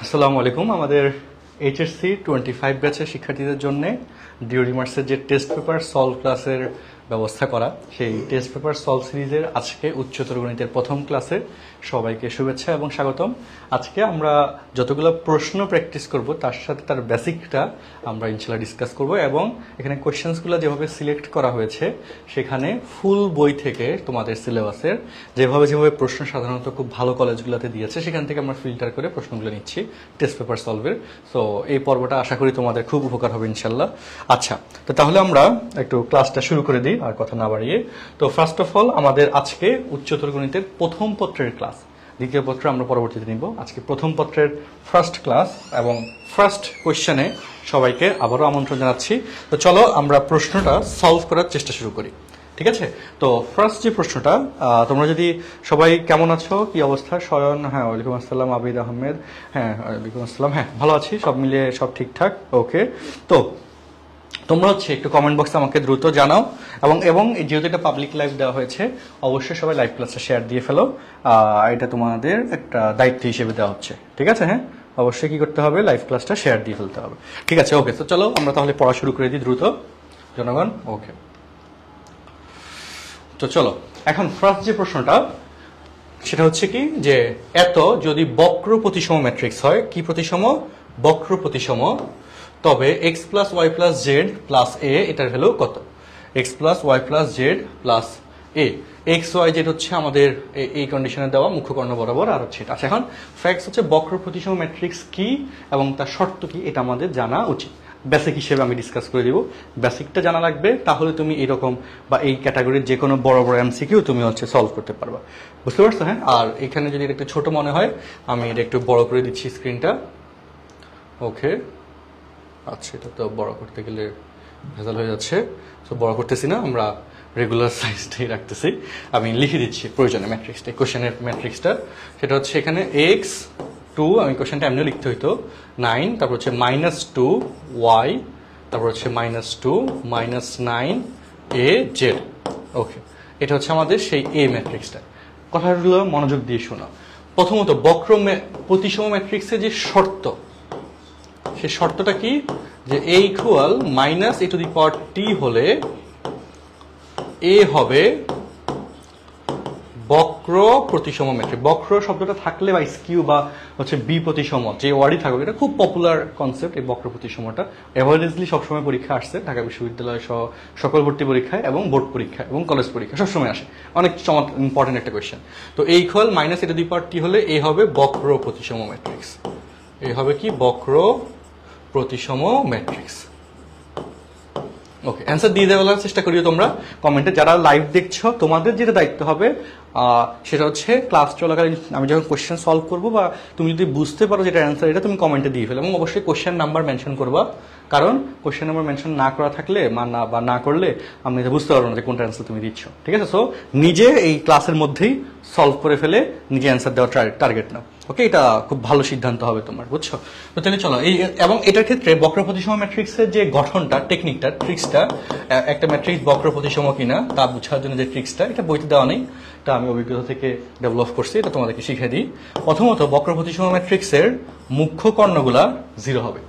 আসসালামু আলাইকুম। আমাদের এইচএসসি 25 ব্যাচের শিক্ষার্থীদের জন্য ডিওরিমার্সের যে টেস্ট পেপার সলভ ক্লাসের ব্যবস্থা করা, সেই টেস্ট পেপার সলভ সিরিজের আজকে উচ্চতর গণিতের প্রথম ক্লাসে সবাইকে শুভেচ্ছা এবং স্বাগতম। আজকে আমরা যতগুলো প্রশ্ন প্র্যাকটিস করব তার সাথে তার বেসিকটা আমরা ইনশাল্লাহ ডিসকাস করব এবং এখানে কোয়েশ্চেন্সগুলো যেভাবে সিলেক্ট করা হয়েছে সেখানে ফুল বই থেকে তোমাদের সিলেবাসের যেভাবে প্রশ্ন সাধারণত খুব ভালো কলেজগুলোতে দিয়েছে সেখান থেকে আমরা ফিল্টার করে প্রশ্নগুলো নিচ্ছি টেস্ট পেপার সলভের। সো এই পর্বটা আশা করি তোমাদের খুব উপকার হবে ইনশাল্লাহ। আচ্ছা, তো তাহলে আমরা একটু ক্লাসটা শুরু করে দিই আর কথা না বাড়িয়ে। তো ফার্স্ট অফ অল আমাদের আজকে উচ্চতর গণিতের প্রথম পত্রের ক্লাস, দ্বিতীয় পত্র আমরা পরবর্তীতে নিব। আজকে প্রথম পত্রের ফার্স্ট ক্লাস এবং ফার্স্ট কোয়েশ্চেনে সবাইকে আবারও আমন্ত্রণ জানাচ্ছি। তো চলো আমরা প্রশ্নটা সলভ করার চেষ্টা শুরু করি, ঠিক আছে? তো ফার্স্ট যে প্রশ্নটা, তোমরা যদি সবাই কেমন আছো, কি অবস্থা? শয়ন, হ্যাঁ ওয়ালাইকুম আসসালাম। আবিদ আহমেদ, হ্যাঁ ওয়ালাইকুম আসসালাম, হ্যাঁ ভালো আছি, সব মিলিয়ে সব ঠিকঠাক, ওকে। তো তোমরা একটু কমেন্ট বক্সে আমাকে দ্রুত জানাও এবং যেহেতু এটা পাবলিক লাইভ দেওয়া হয়েছে অবশ্যই সবাই লাইভ ক্লাসটা শেয়ার দিয়ে ফেলো। এটা তোমাদের একটা দায়িত্ব হিসেবে দেওয়া হচ্ছে, ঠিক আছে? হ্যাঁ অবশ্যই কি করতে হবে, লাইভ ক্লাসটা শেয়ার দিয়ে ফেলতে হবে, ঠিক আছে? ওকে, তো চলো আমরা তাহলে পড়া শুরু করে দিই দ্রুত জনগণ। ওকে, তো চলো এখন ফার্স্ট যে প্রশ্নটা সেটা হচ্ছে কি যে এত যদি বক্র প্রতিসম ম্যাট্রিক্স হয়, কি প্রতিসম? বক্র প্রতিসম, তবে x plus Y plus Z plus A এটার ভ্যালু কত? x plus Y plus Z plus A, X Y Z হচ্ছে আমাদের এই কন্ডিশনে দেওয়া মুখ্য কর্ণ বরাবর আর হচ্ছে এটা। আচ্ছা, এখন ফ্যাক্টস হচ্ছে বক্র প্রতিসম ম্যাট্রিক্স কি এবং তার শর্ত কি এটা আমাদের জানা উচিত। বেসিক হিসেবে আমি ডিসকাস করে দিব, বেসিকটা জানা লাগবে, তাহলে তুমি এরকম বা এই ক্যাটাগরির যে কোনো বড় বড় এমসিকিউ তুমি সলভ করতে পারবা, বুঝতে পারছো? হ্যাঁ, আর এখানে যদি এটা একটু ছোট মনে হয় আমি এটা একটু বড় করে দিচ্ছি স্ক্রিনটা, ওকে। আচ্ছা, এটা তো বড় করতে গেলে ভেজাল হয়ে যাচ্ছে, তো বড় করতেছি না, আমরা রেগুলার সাইজটাই রাখতেছি। আমি লিখে দিচ্ছি প্রয়োজনে ম্যাট্রিক্সটা, কোশ্চেনের ম্যাট্রিক্সটা। সেটা হচ্ছে এখানে এক্স টু, আমি কোশ্চেনটা এমনি লিখতে হইতো 9, তারপর হচ্ছে -2 ওয়াই, তারপর হচ্ছে -2 -9 এ জেড, ওকে। এটা হচ্ছে আমাদের সেই এ ম্যাট্রিক্সটা। কথাগুলো মনোযোগ দিয়ে শোনো। প্রথমত বক্র প্রতিসম ম্যাট্রিক্সের যে শর্ত, সেই শর্তটা কি যে a equal minus A to the power T হলে এ হবে বক্র প্রতিসম ম্যাট্রিক্স। বক্র শব্দটা থাকলে বা স্কিউ বা হচ্ছে বি প্রতিসম, যে ওয়ার্ডই থাকুক, এটা খুব পপুলার কনসেপ্ট। এই বক্র প্রতিসমটা এভারেজলি সবসময় পরীক্ষা আসছে, ঢাকা বিশ্ববিদ্যালয় সহ সকল ভর্তি পরীক্ষায় এবং বোর্ড পরীক্ষা এবং কলেজ পরীক্ষা সবসময় আসে, অনেক ইম্পর্টেন্ট একটা কোয়েশ্চেন। তো A equal minus A to the power T হলে এ হবে বক্র প্রতিসম ম্যাট্রিক্স। এ হবে কি? বক্র প্রতিসম ম্যাট্রিক্স, ওকে। অ্যান্সার দিয়ে দেওয়ার চেষ্টা করিও তোমরা কমেন্টে। যারা লাইভ দেখছো তোমাদের যেটা দায়িত্ব হবে সেটা হচ্ছে ক্লাস চলাকালীন আমি যখন কোশ্চেন সলভ করবো বা তুমি যদি বুঝতে পারো যেটা অ্যান্সার, এটা তুমি কমেন্টে দিয়ে ফেলো এবং অবশ্যই কোশ্চেন নাম্বার মেনশন করবা, কারণ কোশ্চেন নাম্বার মেনশন না করা থাকলে বা না করলে আমি এটা বুঝতে পারবো না যে কোনটা অ্যান্সার তুমি দিচ্ছ, ঠিক আছে? সো নিজে এই ক্লাসের মধ্যেই সলভ করে ফেলে নিজে অ্যান্সার দেওয়ার টার্গেট নাও, ওকে। এটা খুব ভালো সিদ্ধান্ত হবে তোমার, বুঝছো? তো তাহলে চলো এবং এটার ক্ষেত্রে বক্র প্রতিসম ম্যাট্রিক্সের যে গঠনটা, টেকনিকটা, ট্রিক্সটা, একটা ম্যাট্রিক্স বক্র প্রতিসম কিনা তা বোঝার জন্য যে ট্রিক্সটা, এটা বইতে দেওয়া নেই, এটা আমি অভিজ্ঞতা থেকে ডেভেলপ করছি, এটা তোমাদেরকে শিখিয়ে দিই। প্রথমত বক্র প্রতিসম ম্যাট্রিক্সের মুখ্য কর্ণগুলা 0 হবে।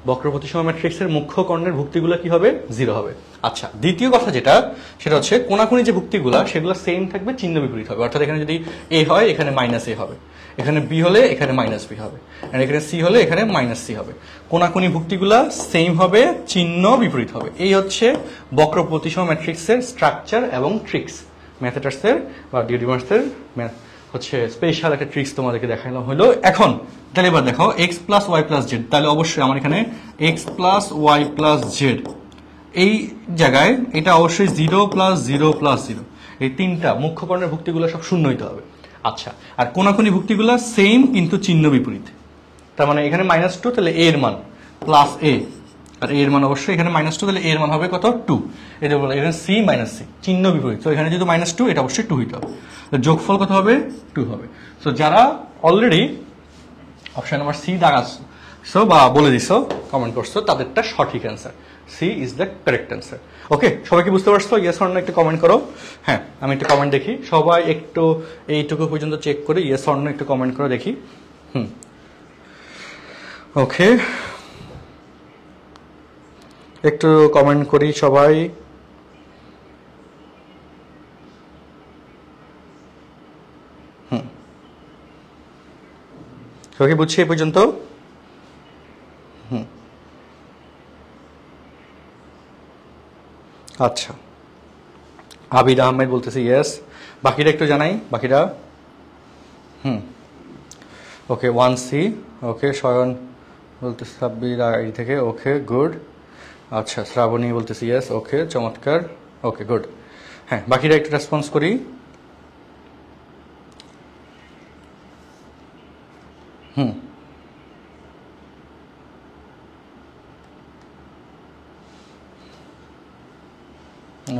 বক্র প্রতিসম ম্যাট্রিক্সের মুখ্য কর্ণের ভুক্তিগুলো কি হবে? 0 হবে। আচ্ছা, দ্বিতীয় কথা যেটা সেটা হচ্ছে কোনাকুনি যে ভুক্তিগুলা সেগুলো সেম থাকবে, চিহ্ন বিপরীত হবে। অর্থাৎ এখানে যদি এ হয় এখানে মাইনাস এ হবে, এখানে বি হলে এখানে মাইনাস বি হবে, আর এখানে সি হলে এখানে মাইনাস সি হবে। কোনাকুনি ভুক্তিগুলা সেম হবে, চিহ্ন বিপরীত হবে। এই হচ্ছে বক্র প্রতিসম ম্যাট্রিক্সের স্ট্রাকচার এবং ট্রিক্স। ম্যাথমেটিক্সের বা ডিওরিমার্সের হচ্ছে স্পেশাল একটা ট্রিক্স তোমাদেরকে দেখানো হলো। এখন তাহলে এবার দেখো X plus Y plus Z, তাহলে অবশ্যই আমার এখানে X plus Y plus Z এই জায়গায় এটা অবশ্যই 0 প্লাস 0 প্লাস 0, এই তিনটা মুখ্য কর্ণের ভুক্তিগুলো সব শূন্য হইতে হবে। আচ্ছা, আর কোনাকুনি ভুক্তিগুলো সেম কিন্তু চিহ্ন বিপরীত। তার মানে এখানে -2, তাহলে এ এর মান প্লাস এ, আর এর মান অবশ্যই এখানে -2, তাহলে এর মান হবে কত? 2। এটা বলে এখানে সি মাইনাস সি, চিহ্ন বিপরীত, তো এখানে যেহেতু -2 এটা অবশ্যই 2 হইতে হবে, তো যোগফল কত হবে? 2 হবে। তো যারা অলরেডি অপশন নাম্বার সি দাগাচ্ছো বা বলে দিছো, কমেন্ট করছো, তাদেরটা সঠিক answer, C is the correct answer. Okay, সবাই কি বুঝতে পারছো? ইয়েস অর নো একটু কমেন্ট করো। হ্যাঁ, আমি একটু কমেন্ট দেখি, সবাই একটু এইটুকু পর্যন্ত চেক করে ইয়েস অর নো একটু কমেন্ট করে দেখি। ওকে, একটু কমেন্ট করি সবাই। সবাই বুঝছি এ পর্যন্ত? আচ্ছা, আবিদ আহমেদ বলতেছে ইয়েস। বাকিরা একটু জানাই, বাকিরা। ওকে, 1C। ওকে, শয়ন বলতেছে সাব্বির আইডি থেকে। ওকে, গুড। আচ্ছা, শ্রাবণী বলতেছে ইয়েস। ওকে, চমৎকার। ওকে, গুড। হ্যাঁ, বাকিরা একটু রেসপন্স করি।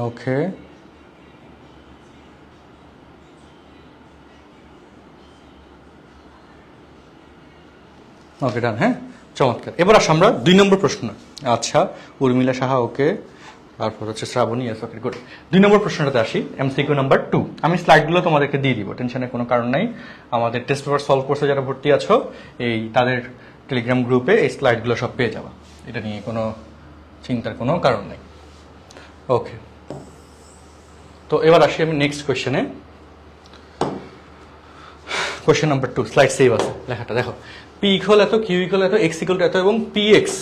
ওকে, ওকে, ডান। হ্যাঁ, চমৎকার। এবার আসো আমরা 2 নম্বর প্রশ্ন। আচ্ছা, উর্মিলা সাহা। ওকে, তারপর হচ্ছে শ্রাবণী। ইয়েস, ওকে, গুড। 2 নম্বর প্রশ্নটাতে আসি, এমসিকিউ নাম্বার 2। আমি স্লাইডগুলো তোমাদেরকে দিয়ে দিব, টেনশনের কোনো কারণ নাই। আমাদের টেস্ট পেপার সলভ কোর্সে যারা ভর্তি আছো, এই তাদের টেলিগ্রাম গ্রুপে এই স্লাইডগুলো সব পেয়ে যাবা, এটা নিয়ে কোনো চিন্তার কোনো কারণ নেই। ওকে, তো এবার আসি আমি নেক্সট কোয়েশ্চেনে। কোয়েশ্চেন নাম্বার 2, স্লাইড সেভ আছে, লেখাটা দেখো। পি ইকুয়াল এত, কিউ ইকুয়াল এত, এক্স ইকুয়াল এত এবং পি এক্স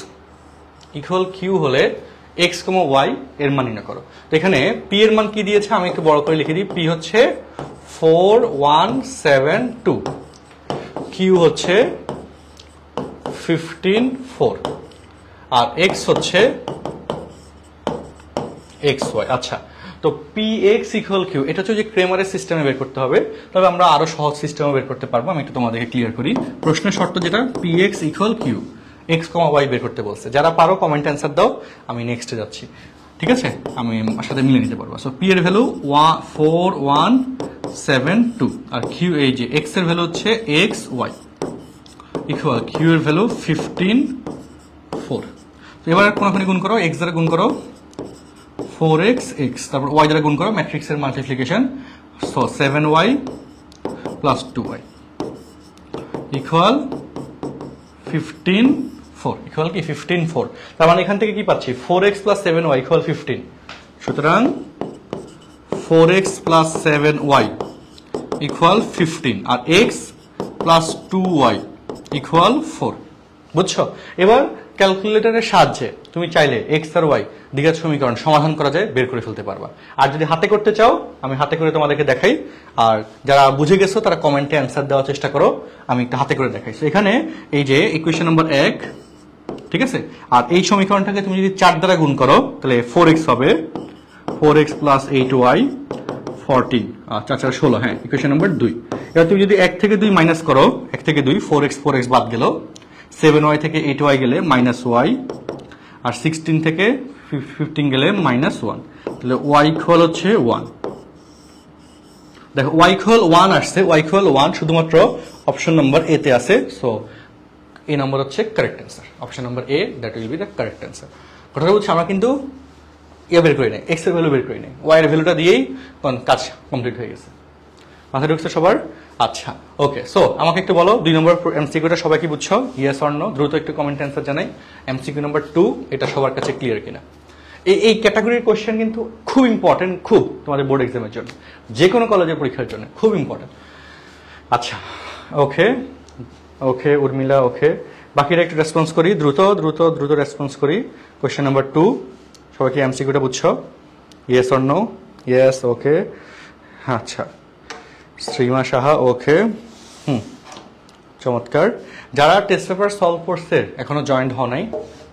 ইকুয়াল কিউ হলে এক্স কমা ওয়াই এর মান নির্ণয় করো। তো এখানে পি এর মান কি দিয়েছে আমি একটু বড় করে লিখে দিই। পি হচ্ছে 4172, কিউ হচ্ছে 154 আর এক্স হচ্ছে এক্স ওয়াই। আচ্ছা, তো পি এক্স ইকুয়াল কিউ, এটা হচ্ছে যে ক্রেমারের সিস্টেমে বের করতে হবে, তবে আমরা আরো সহজ সিস্টেমে বের করতে পারবো। আমি একটু তোমাদেরকে ক্লিয়ার করি। প্রশ্নের শর্ত যেটা, P X equal Q, X comma Y বের করতে বলছে। যারা পারো কমেন্ট অ্যান্সার দাও, আমি নেক্সটে যাচ্ছি। ঠিক আছে, আমি সাথে মিলে নিতে পারবো। সো পি এর ভ্যালু 4172 আর কিউ, এই যে এক্স এর ভ্যালু হচ্ছে এক্স ওয়াই ইকুয়াল কিউ এর ভ্যালু 154। তো এবার কোনখানে গুণ করো, এক্স দ্বারা গুণ করো 4x x, তারপর y দ্বারা গুণ করো, ম্যাট্রিক্সের multiplication. So 7y plus 2y equal 154, equal কি 154। তার মানে এখান থেকে কি পাচ্ছি, 4x প্লাস 7y ইকুয়াল 15। সুতরাং 4x প্লাস 7y ইকুয়াল 15 আর x প্লাস 2y ইকুয়াল 4। বুঝছো? এবার ক্যালকুলেটরের সাহায্যে তুমি চাইলে এক্স আর ওয়াই দ্বিঘাত সমীকরণ সমাধান করা যায়, বের করে ফেলতে পারবা। আর যদি হাতে করতে চাও, আমি হাতে করে তোমাদেরকে দেখাই। আর যারা বুঝে গেছো তারা কমেন্টে অ্যান্সার দেওয়ার চেষ্টা করো, আমি একটা হাতে করে দেখাই। এখানে এই যে ইকুয়েশন নাম্বার 1, ঠিক আছে, আর এই সমীকরণটাকে তুমি যদি 4 দ্বারা গুণ করো তাহলে 4x হবে, 4x প্লাস 8y 14, 4 4 16। হ্যাঁ, ইকুয়েশন নাম্বার 2। এবার তুমি যদি 1 থেকে 2 মাইনাস করো, 1 থেকে 2 4x বাদ গেল, 7y থেকে 8y গেলে মাইনাস ওয়াই, আর 16 থেকে 15 গেলে মাইনাস 1, তাহলে y ইকুয়াল হচ্ছে 1। দেখো y ইকুয়াল 1 আসছে, y ইকুয়াল 1 শুধুমাত্র অপশন নাম্বার এ তে আছে। সো এই নাম্বার হচ্ছে correct answer, option number A, that will B the correct answer. কথাটা বলছি, আমরা কিন্তু বের করি নাই, এক্স এর ভ্যালু বের করি নাই, ওয়াই এর ভ্যালুটা দিয়েই কাজ কমপ্লিট হয়ে গেছে। মাথায় ঢুকছে সবার? আচ্ছা, ওকে। সো আমাকে একটু বলো 2 নম্বর এমসিকিউটা সবাই কি বুঝছো? ইয়েস অর নো দ্রুত একটু কমেন্ট অ্যান্সার জানাই। এমসিকিউ নাম্বার 2 এটা সবার কাছে ক্লিয়ার কিনা? এই ক্যাটাগরির কোশ্চেন কিন্তু খুব ইম্পর্টেন্ট, খুব তোমাদের বোর্ড এক্সামের জন্য, যে কোনো কলেজের পরীক্ষার জন্য খুব ইম্পর্টেন্ট। আচ্ছা, ওকে ওকে উর্মিলা, ওকে। বাকিরা একটু রেসপন্স করি, দ্রুত দ্রুত দ্রুত রেসপন্স করি। কোশ্চেন নাম্বার 2 সবাই কি এমসিকিউটা বুঝছো? Yes or no? Yes, okay. আচ্ছা, শ্রীমা সাহা, ওকে। চমৎকার। যারা টেস্ট পেপার সলভ কোর্সের এখনো জয়েন্ট হও নাই,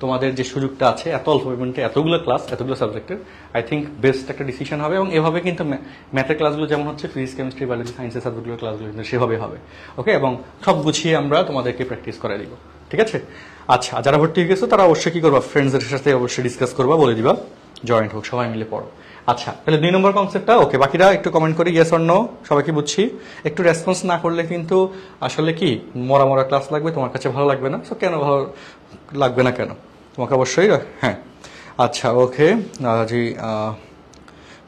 তোমাদের যে সুযোগটা আছে এত অল্প পেমেন্টে এতগুলো ক্লাস, এতগুলো সাবজেক্টের, আই থিঙ্ক বেস্ট একটা ডিসিশন হবে। এবং এভাবে কিন্তু ম্যাথের ক্লাসগুলো যেমন হচ্ছে, ফিজিক্স কেমিস্ট্রি বায়োলজি সায়েন্সের সাবজেক্টগুলোর ক্লাসগুলো কিন্তু সেভাবে হবে। ওকে, এবং সব গুছিয়ে আমরা তোমাদেরকে প্র্যাকটিস করাই দিব। ঠিক আছে? আচ্ছা, যারা ভর্তি হয়ে গেছো তারা অবশ্যই কি করবা, ফ্রেন্ডসদের সাথে অবশ্যই ডিসকাস করবা, বলে দিবা জয়েন্ট হোক, সবাই মিলে পড়ো। আচ্ছা, তাহলে 2 নম্বর কনসেপ্টটা ওকে। বাকিরা একটু কমেন্ট করি ইয়েস অর নো, সবাই কি বুঝছি? একটু রেসপন্স না করলে কিন্তু আসলে কি মরা মরা ক্লাস লাগবে, তোমার কাছে ভালো লাগবে না। সো কেন ভালো লাগবে না কেন, তোমাকে অবশ্যই। হ্যাঁ, আচ্ছা, ওকে। জি,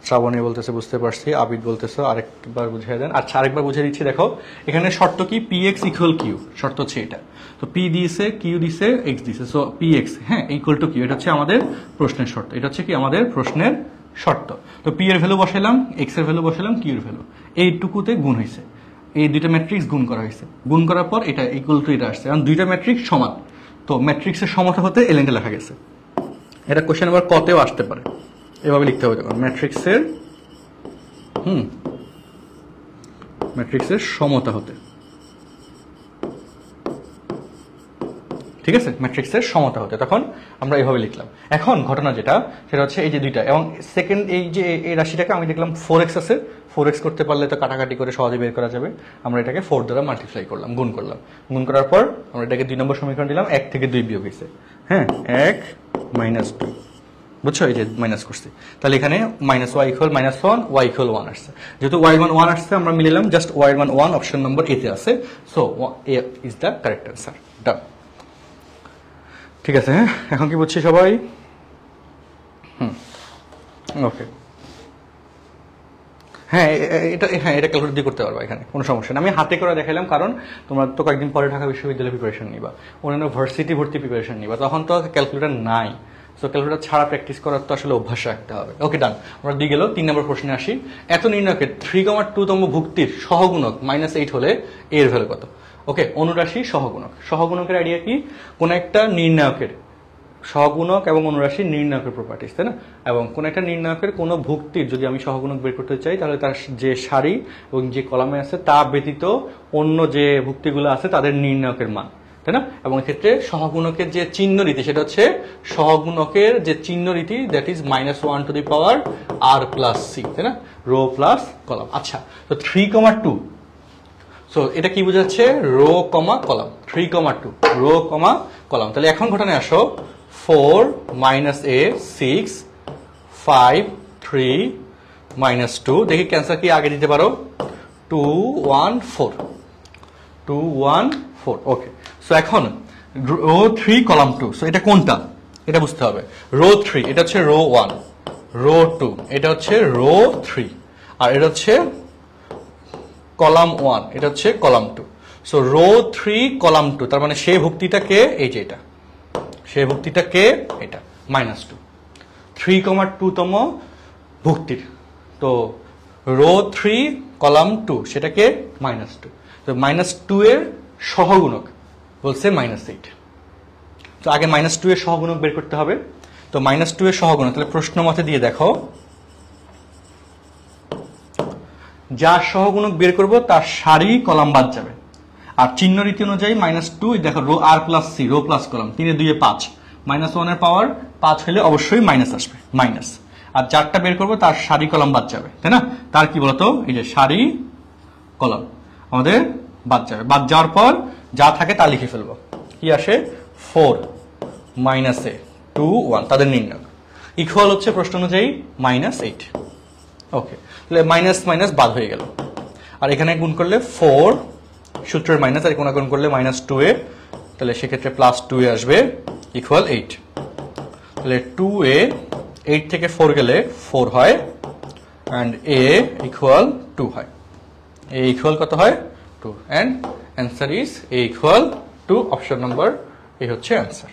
শ্রাবণী বলতেছে বুঝতে পারছি, আবিদ বলতেছে আরেকবার বুঝিয়ে দেন। আচ্ছা, আরেকবার বুঝিয়ে দিচ্ছি। দেখো এখানে শর্ত কি, পি এক্স ইকুয়াল কিউ, শর্ত হচ্ছে এটা। তো তো পি দিয়েছে, কিউ দিছে, এক্স দিছে, সো পি এক্স, হ্যাঁ, ইকুয়াল টু কিউ। এটা হচ্ছে আমাদের প্রশ্নের শর্ত, এটা হচ্ছে কি আমাদের প্রশ্নের শর্ত। তো পি এর ভ্যালু বসাইলাম, এক্স এর ভ্যালু বসাইলাম, কিউ এর ভ্যালু, এইটুকুতে গুণ হয়েছে, এই দুইটা ম্যাট্রিক্স গুণ করা হয়েছে, গুণ করার পর এটা ইকুয়াল টু এটা আসছে, কারণ দুইটা ম্যাট্রিক্স সমান, তো ম্যাট্রিক্সের সমতা হতে এলিমেন্টে লেখা গেছে। এটা কোশ্চেন নাম্বার কতেও আসতে পারে, এভাবে লিখতে হবে তখন ম্যাট্রিক্সের ম্যাট্রিক্সের সমতা হতে, ঠিক আছে, ম্যাট্রিক্সের সমতা হতে, তখন আমরা এইভাবে লিখলাম। এখন ঘটনা যেটা সেটা হচ্ছে এই যে দুইটা, এবং সেকেন্ড এই যে এই রাশিটাকে আমি দেখলাম 4x আছে, 4x করতে পারলে তো কাটাকাটি করে সহজে বের করা যাবে। আমরা এটাকে 4 দ্বারা মাল্টিপ্লাই করলাম, গুণ করলাম, গুণ করার পর আমরা এটাকে 2 নম্বর সমীকরণ দিলাম, 1 থেকে 2 বিয়োগ হয়েছে, হ্যাঁ, 1 - 2, বুঝছো, এই যে মাইনাস করছি, তাহলে এখানে -y = -1, y = 1 আসছে। যেহেতু y মান 1 আসছে, আমরা মিলালাম, জাস্ট y মান 1 অপশন নম্বর এ তে আছে, so A is the correct answer. Done, ঠিক আছে। হ্যাঁ, এখন কি বুঝছি সবাই? ওকে, হ্যাঁ, এটা ক্যালকুলেট দিয়ে করতে পারবা, এখানে কোনো সমস্যা নেই। আমি হাতে করে দেখাইলাম, কারণ তোমরা তো কয়েকদিন পরে ঢাকা বিশ্ববিদ্যালয়ে প্রিপারেশন নিবা, অন্যান্য ভার্সিটি ভর্তি প্রিপারেশন নিবা, তখন তো ক্যালকুলেটর নাই, সো ক্যালকুলেটর ছাড়া প্র্যাকটিস করার তো আসলে অভ্যাস রাখতে হবে। ওকে, ডান, আমরা দিয়ে গেল 3 নম্বর প্রশ্নে আসি। এত নির্ণয়কে 3,2 তম ভুক্তির সহগুণক -8 হলে এর ভ্যালু কত? ওকে, অনুরাশি সহগুণক, সহগুণকের আইডিয়া কি? কোন একটা নির্ণায়কের সহগুণক এবং অনুরাশি নির্ণায়কের প্রপার্টিস, তাই না? এবং কোন একটা নির্ণায়কের কোনো ভুক্তির যদি আমি সহগুণক বের করতে চাই, তাহলে তার যে সারি এবং যে কলামে আছে তা ব্যতীত অন্য যে ভুক্তিগুলো আছে তাদের নির্ণায়কের মান, তাই না? এবং এক্ষেত্রে সহগুণকের যে চিহ্ন রীতি সেটা হচ্ছে সহগুণকের যে চিহ্ন রীতি, that is -1 to the power r plus C, তাই না? Row plus column. আচ্ছা, তো 3,2, সো এটা কি বোঝাচ্ছে? Row comma column, 3,2 row comma column. তাহলে এখন ঘটনায় আসো, 4 - a 6 5 3 -2, দেখি ক্যান্সার কি আগে দিতে পারো, 2 1 4 2 1 4। ওকে, সো এখন রো 3 কলাম 2, সো এটা কোনটা এটা বুঝতে হবে। রো 3 এটা হচ্ছে রো 1, রো 2 এটা হচ্ছে রো 3, আর এটা হচ্ছে কলাম 1, এটা হচ্ছে কলাম 2। সো রো 3 কলাম 2, তার মানে সেই ভুক্তিটা কে? এই যে এটা, সেই ভুক্তিটা কে? এটা, -2, 3,2 তম ভুক্তির, তো রো 3 কলাম 2 সেটাকে -2, তো -2 এর সহগুণক বলছে -8, তো আগে -2 এর সহগুণক বের করতে হবে। তো -2 এর সহগুণক তাহলে প্রশ্ন মতে দিয়ে দেখো, যার সহগুণক বের করব তার সারি কলাম বাদ যাবে, আর চিহ্ন রীতি অনুযায়ী -2, দেখো row r plus C, row plus column, 3 এ 2 এ 5, -1 এর পাওয়ার 5 হলে অবশ্যই মাইনাস আসবে, মাইনাস। আর যারটা বের করব তার সারি কলাম বাদ যাবে, তাই না? তার কি বলতো, এই যে সারি কলাম আমাদের বাদ যাবে, বাদ যাওয়ার পর যা থাকে তা লিখে ফেলবো। কি আসে? 4 - a 2 1, তাদের নির্ণয় ইকুয়াল হচ্ছে প্রশ্ন অনুযায়ী -8। ওকে, তাহলে মাইনাস মাইনাস বাদ হয়ে গেল, আর এখানে গুণ করলে 4 সূত্রের মাইনাস, আর গুণাগুণ করলে -2a, তাহলে সেক্ষেত্রে +2a আসবে, ইকুয়াল 8। তাহলে 2a, 8 থেকে 4 গেলে 4 হয়, অ্যান্ড a ইকুয়াল 2 হয়। a ইকুয়াল কত হয়? 2, and answer is a equal 2, option number A হচ্ছে অ্যান্সার,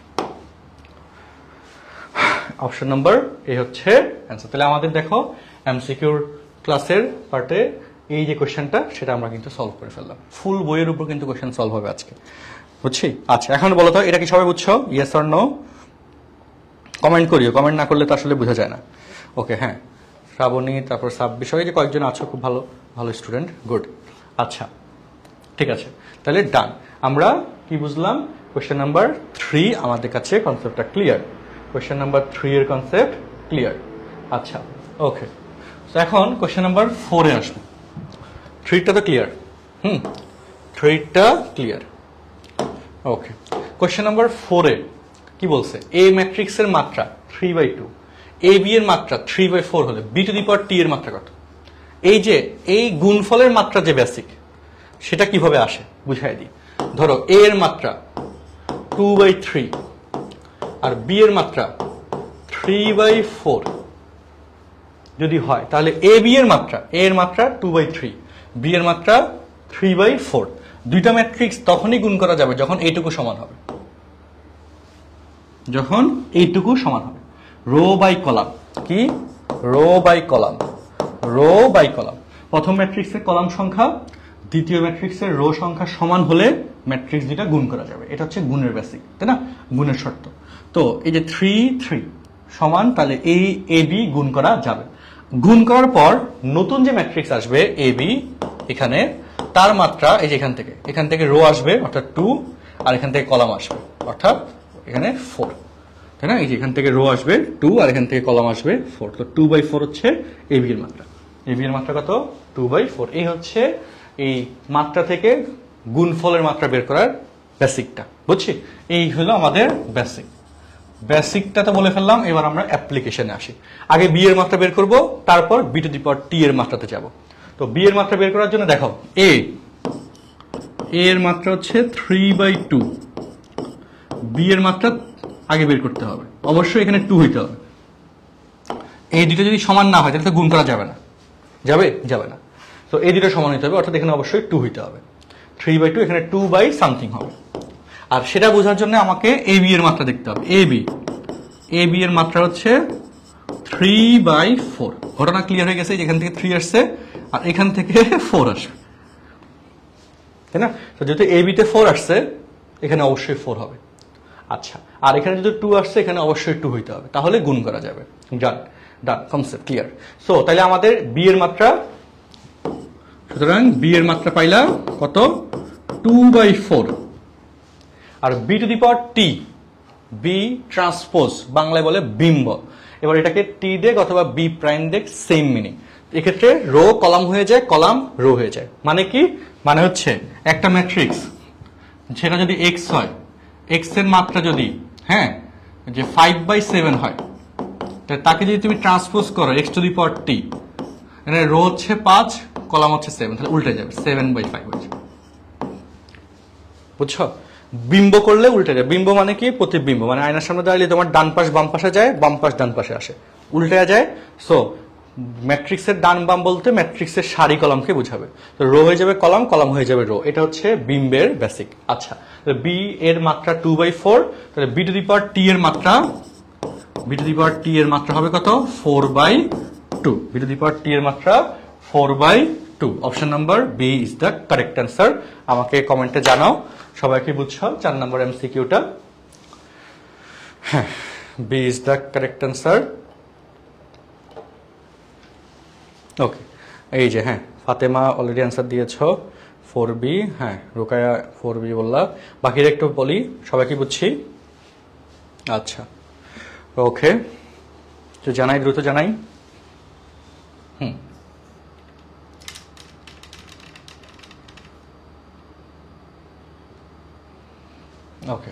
অপশন নম্বর এ হচ্ছে অ্যান্সার। তাহলে আমাদের দেখো এমসিকিউর ক্লাসের পার্টে এই যে কোশ্চেনটা সেটা আমরা কিন্তু সলভ করে ফেললাম, ফুল বইয়ের উপর কিন্তু কোশ্চেন সলভ হবে আজকে, বুঝছি? আচ্ছা, এখন বলো তো এটা কি সবাই বুঝছো? Yes or no? কমেন্ট করিও, কমেন্ট না করলে তো আসলে বোঝা যায় না। ওকে, হ্যাঁ, শ্রাবণী, তারপর সাব্বির, যে কয়েকজন আছো খুব ভালো ভালো স্টুডেন্ট, গুড। আচ্ছা, ঠিক আছে, তাহলে ডান। আমরা কি বুঝলাম? কোশ্চেন নাম্বার 3 আমাদের কাছে কনসেপ্টটা ক্লিয়ার, কোশ্চেন নাম্বার 3 এর কনসেপ্ট ক্লিয়ার। আচ্ছা, ওকে, তো এখন কোশ্চেন নাম্বার 4 এ আসবো। 3টা তো ক্লিয়ার, 3টা ক্লিয়ার। ওকে, কোশ্চেন নাম্বার 4 এ কি বলছে? এ ম্যাট্রিক্সের মাত্রা 3/2, এ বি এর মাত্রা 3/4 হলে বি টু দি পাওয়ার টি এর মাত্রা কত? এই যে এই গুণফলের মাত্রা যে বেসিক, সেটা কিভাবে আসে বুঝাই দিই। ধরো এ এর মাত্রা 2/3 আর বি এর মাত্রা 3/4 যদি হয়, তাহলে এ বি এর মাত্রা, এ এর মাত্রা 2/3, বি এর মাত্রা 3/4, দুইটা ম্যাট্রিক্স তখনই গুণ করা যাবে যখন এইটুকু সমান হবে, যখন এইটুকু সমান হবে। রো বাই কলাম, কি row by column, row by column. প্রথম ম্যাট্রিক্সের কলাম সংখ্যা দ্বিতীয় ম্যাট্রিক্সের রো সংখ্যা সমান হলে ম্যাট্রিক্স দুইটা গুণ করা যাবে। এটা হচ্ছে গুণের বেসিক, তাই না, গুণের শর্ত। তো এই যে 3 3 সমান, তাহলে এই এ বি গুণ করা যাবে। গুণ করার পর নতুন যে ম্যাট্রিক্স আসবে এ বি, এখানে তার মাত্রা এই যে এখান থেকে রো আসবে অর্থাৎ 2, আর এখান থেকে কলাম আসবে অর্থাৎ এখানে 4, তাই না। এই যে এখান থেকে রো আসবে 2 আর এখান থেকে কলাম আসবে 4, তো 2/4 হচ্ছে এ বি এর মাত্রা। এ বি এর মাত্রা কত? 2/4। এই হচ্ছে এই মাত্রা থেকে গুণফলের মাত্রা বের করার বেসিকটা, বুঝছি? এই হলো আমাদের বেসিক। বেসিকটা তো বলে ফেললাম, এবার আমরা অ্যাপ্লিকেশনে আসি। আগে বি এর মাত্রা বের করব, তারপর বি টু দি পাওয়ার টি এর মাত্রাতে যাব। তো বি এর মাত্রা বের করার জন্য দেখো এ এর মাত্রা হচ্ছে 3/2, বি এর মাত্রা আগে বের করতে হবে, অবশ্যই এখানে 2 হইতে হবে। এই দুটো যদি সমান না হয় তাহলে তো গুণ করা যাবে না, যাবে না। তো এই দুটো সমান হইতে হবে, অর্থাৎ এখানে অবশ্যই 2 হইতে হবে। 3/2 এখানে 2/something হবে। আর সেটা বোঝার জন্য আমাকে এ বি এর মাত্রা দেখতে হবে। এ বি এর মাত্রা হচ্ছে 3/4। ঘটনা ক্লিয়ার হয়ে গেছে, যেখান থেকে 3 আসছে আর এখান থেকে 4 আসবে, তাই না। তো যেহেতু এ বিতে 4 আসছে, এখানে অবশ্যই 4 হবে। আচ্ছা, আর এখানে যদি 2 আসছে, এখানে অবশ্যই 2 হইতে হবে, তাহলে গুণ করা যাবে। ডান, কনসেপ্ট ক্লিয়ার। সো তাহলে আমাদের বি এর মাত্রা, সুতরাং বি এর মাত্রা পাইলাম কত? 2/4। আর B to the power T, B transpose বাংলায় বলে বিম্ব। এবার এটাকে টি দেখ অথবা বি প্রাইম দেখ, সেম মিনিং। এক্ষেত্রে রো কলাম হয়ে যায়, কলাম রো হয়ে যায়। মানে কি? মানে হচ্ছে একটা ম্যাট্রিক্স সেটা যদি এক্স হয়, এক্স এর মাত্রা যদি যে 5/7 হয়, তাকে যদি তুমি ট্রান্সপোজ করো এক্স টু দি পাওয়ার টি, মানে রো হচ্ছে 5, কলাম হচ্ছে 7, তাহলে উল্টে যাবে, 7/5 হয়ে যাবে। বুঝছো? বিম্ব করলে উল্টে যায়। বিম্ব মানে কি? প্রতিবিম্ব। মানে আয়নার সামনে দাঁড়ালে তোমার ডান পাশ বাম পাশে যায়, বাম পাশ ডান পাশে আসে, উল্টে যায়। সো ম্যাট্রিক্সের ডান বাম বলতে ম্যাট্রিক্সের সারি কলামকে বোঝাবে। তো রো হয়ে যাবে কলাম, কলাম হয়ে যাবে রো। এটা হচ্ছে বিম্বের বেসিক। আচ্ছা, বি এর মাত্রা 2/4, তাহলে বি টু দি পাওয়ার টি এর মাত্রা, বি টু দি পাওয়ার টি এর মাত্রা হবে কত? 4/2। বি টু দি পাওয়ার টি এর মাত্রা 4/2। Option number B is the correct answer. আমাকে কমেন্টে জানাও সবাই কি বুঝছো 4 নম্বর এমসিকিউটা। হ্যাঁ, B is the correct answer. Okay, এই যে ফাতেমা অলরেডি অ্যান্সার দিয়েছো 4B। রুকায়া 4B বললা। বাকিরা একটু বলি, সবাই কি বুঝছি? আচ্ছা, ওকে, তো জানাই, দ্রুত জানাই। ওকে,